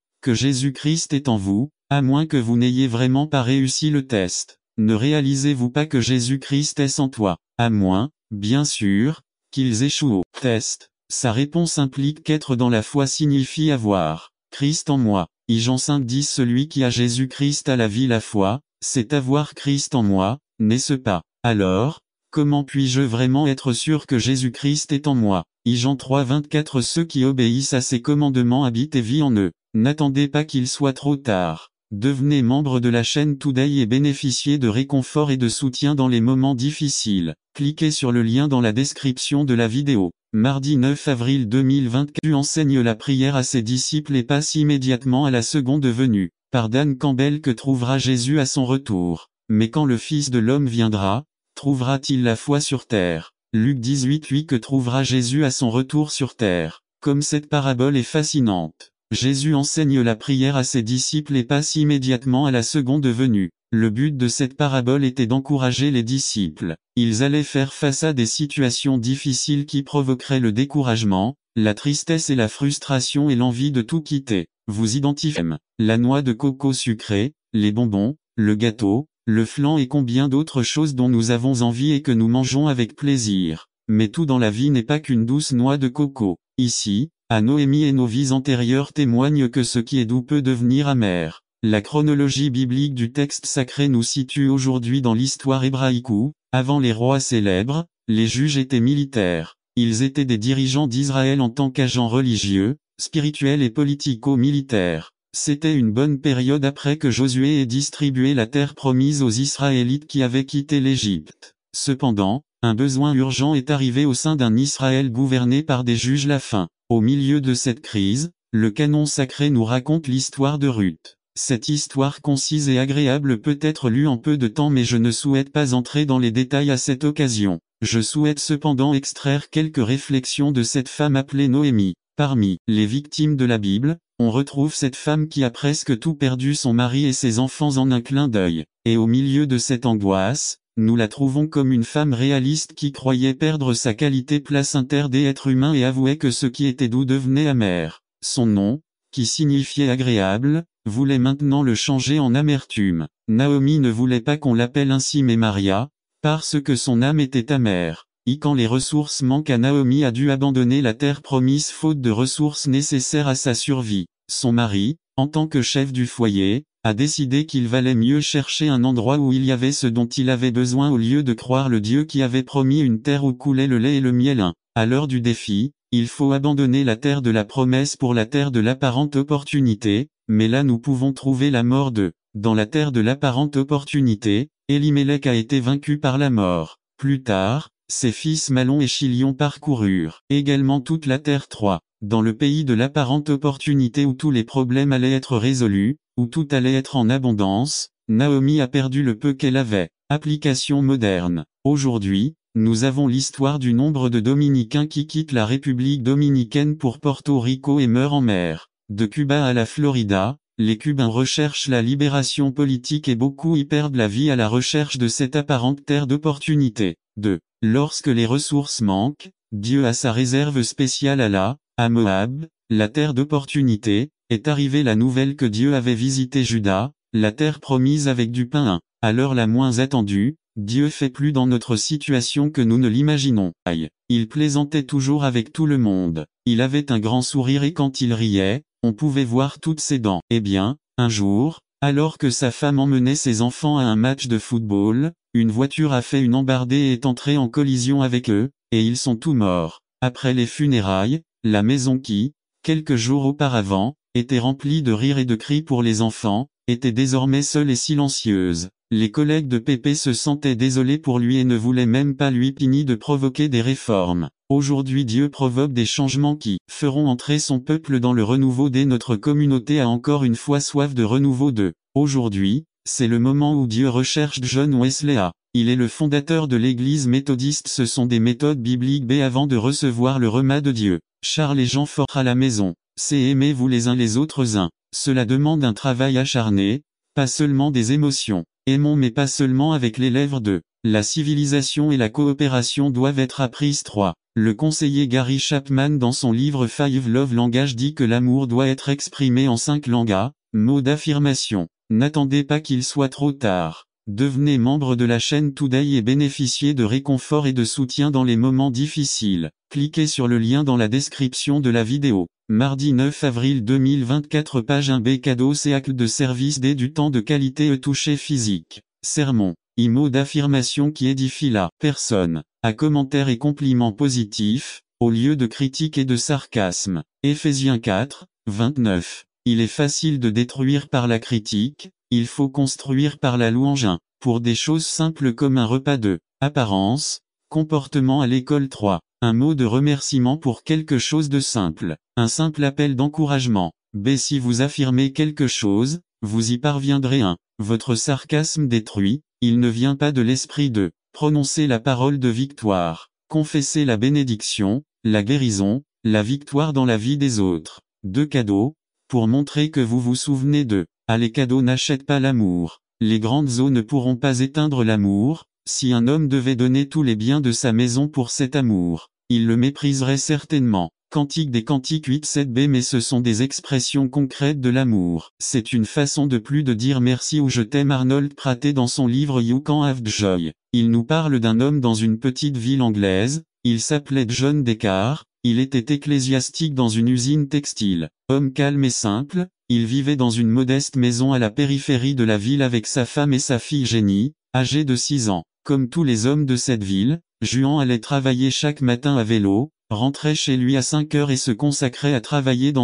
à moins que vous n'ayez vraiment pas réussi le test? Ne réalisez-vous pas que Jésus-Christ est en toi, à moins, bien sûr, qu'ils échouent au test? Sa réponse implique qu'être dans la foi signifie avoir Christ en moi. Jean 5:10. Celui qui a Jésus-Christ a la vie. La foi, c'est avoir Christ en moi, n'est-ce pas? Alors, comment puis-je vraiment être sûr que Jésus-Christ est en moi? Jean 3:24. Ceux qui obéissent à ses commandements habitent et vivent en eux. N'attendez pas qu'il soit trop tard. Devenez membre de la chaîne Today et bénéficiez de réconfort et de soutien dans les moments difficiles. Cliquez sur le lien dans la description de la vidéo. Mardi 9 avril 2024. Jésus enseigne la prière à ses disciples et passe immédiatement à la seconde venue. Par Dan Campbell. Que trouvera Jésus à son retour? Mais quand le Fils de l'homme viendra, trouvera-t-il la foi sur terre? Luc 18:8. Que trouvera Jésus à son retour sur terre? Comme cette parabole est fascinante. Jésus enseigne la prière à ses disciples et passe immédiatement à la seconde venue. Le but de cette parabole était d'encourager les disciples. Ils allaient faire face à des situations difficiles qui provoqueraient le découragement, la tristesse et la frustration et l'envie de tout quitter. Vous identifiez la noix de coco sucrée, les bonbons, le gâteau, le flan et combien d'autres choses dont nous avons envie et que nous mangeons avec plaisir. Mais tout dans la vie n'est pas qu'une douce noix de coco. Ici, à Noémie et nos vies antérieures témoignent que ce qui est doux peut devenir amer. La chronologie biblique du texte sacré nous situe aujourd'hui dans l'histoire hébraïque où, avant les rois célèbres, les juges étaient militaires. Ils étaient des dirigeants d'Israël en tant qu'agents religieux, spirituels et politico-militaires. C'était une bonne période après que Josué ait distribué la terre promise aux Israélites qui avaient quitté l'Égypte. Cependant, un besoin urgent est arrivé au sein d'un Israël gouverné par des juges la faim. Au milieu de cette crise, le canon sacré nous raconte l'histoire de Ruth. Cette histoire concise et agréable peut être lue en peu de temps mais je ne souhaite pas entrer dans les détails à cette occasion. Je souhaite cependant extraire quelques réflexions de cette femme appelée Noémie. Parmi les victimes de la Bible, on retrouve cette femme qui a presque tout perdu, son mari et ses enfants en un clin d'œil. Et au milieu de cette angoisse, nous la trouvons comme une femme réaliste qui croyait perdre sa qualité placentaire d'être humain et avouait que ce qui était doux devenait amer. Son nom, qui signifiait agréable, voulait maintenant le changer en amertume. Naomi ne voulait pas qu'on l'appelle ainsi mais Maria, parce que son âme était amère. Et quand les ressources manquent, Naomi a dû abandonner la terre promise faute de ressources nécessaires à sa survie. Son mari, en tant que chef du foyer, a décidé qu'il valait mieux chercher un endroit où il y avait ce dont il avait besoin au lieu de croire le Dieu qui avait promis une terre où coulait le lait et le miel. À l'heure du défi, il faut abandonner la terre de la promesse pour la terre de l'apparente opportunité, mais là nous pouvons trouver la mort de. Dans la terre de l'apparente opportunité, Elimelech a été vaincu par la mort. Plus tard, ses fils Malon et Chilion parcoururent également toute la terre 3. Dans le pays de l'apparente opportunité où tous les problèmes allaient être résolus, où tout allait être en abondance, Naomi a perdu le peu qu'elle avait. Application moderne. Aujourd'hui, nous avons l'histoire du nombre de Dominicains qui quittent la République dominicaine pour Porto Rico et meurent en mer. De Cuba à la Florida, les Cubains recherchent la libération politique et beaucoup y perdent la vie à la recherche de cette apparente terre d'opportunité. 2. Lorsque les ressources manquent, Dieu a sa réserve spéciale à Moab, la terre d'opportunité, est arrivée la nouvelle que Dieu avait visité Juda, la terre promise avec du pain. À l'heure la moins attendue, Dieu fait plus dans notre situation que nous ne l'imaginons. Il plaisantait toujours avec tout le monde. Il avait un grand sourire et quand il riait, on pouvait voir toutes ses dents. Eh bien, un jour, alors que sa femme emmenait ses enfants à un match de football, une voiture a fait une embardée et est entrée en collision avec eux, et ils sont tous morts. Après les funérailles, la maison qui, quelques jours auparavant, était remplie de rires et de cris pour les enfants, était désormais seule et silencieuse. Les collègues de Pépé se sentaient désolés pour lui et ne voulaient même pas lui punir de provoquer des réformes. Aujourd'hui Dieu provoque des changements qui feront entrer son peuple dans le renouveau dès notre communauté a encore une fois soif de renouveau Aujourd'hui, c'est le moment où Dieu recherche John Wesley. Il est le fondateur de l'église méthodiste. Ce sont des méthodes bibliques avant de recevoir le remas de Dieu. Charles et Jean Fort à la maison. C'est aimez-vous les uns les autres. Cela demande un travail acharné, pas seulement des émotions. Aimons mais pas seulement avec les lèvres. La civilisation et la coopération doivent être apprises. 3. Le conseiller Gary Chapman dans son livre Five Love Language dit que l'amour doit être exprimé en 5 langues. Mots d'affirmation. N'attendez pas qu'il soit trop tard. Devenez membre de la chaîne Today et bénéficiez de réconfort et de soutien dans les moments difficiles. Cliquez sur le lien dans la description de la vidéo. Mardi 9 avril 2024 page 1b cadeau et acte de service D du temps de qualité et toucher physique. Sermon. Mots d'affirmation qui édifie la personne. À commentaires et compliments positifs, au lieu de critiques et de sarcasme. Éphésiens 4, 29. Il est facile de détruire par la critique, il faut construire par la louange. Pour des choses simples comme un repas de apparence, comportement à l'école 3. Un mot de remerciement pour quelque chose de simple. Un simple appel d'encouragement. B. Si vous affirmez quelque chose, vous y parviendrez. Votre sarcasme détruit, il ne vient pas de l'esprit de prononcer la parole de victoire. Confesser la bénédiction, la guérison, la victoire dans la vie des autres. 2 cadeaux, pour montrer que vous vous souvenez de. Les cadeaux n'achètent pas l'amour. Les grandes eaux ne pourront pas éteindre l'amour. Si un homme devait donner tous les biens de sa maison pour cet amour, il le mépriserait certainement. Cantique des Cantiques 8-7b. Mais ce sont des expressions concrètes de l'amour. C'est une façon de plus de dire merci ou je t'aime. Arnold Praté dans son livre You Can Have Joy. Il nous parle d'un homme dans une petite ville anglaise. Il s'appelait John Descartes. Il était ecclésiastique dans une usine textile. Homme calme et simple, il vivait dans une modeste maison à la périphérie de la ville avec sa femme et sa fille Jenny, âgée de 6 ans. Comme tous les hommes de cette ville, Juan allait travailler chaque matin à vélo, rentrait chez lui à 5 heures et se consacrait à travailler dans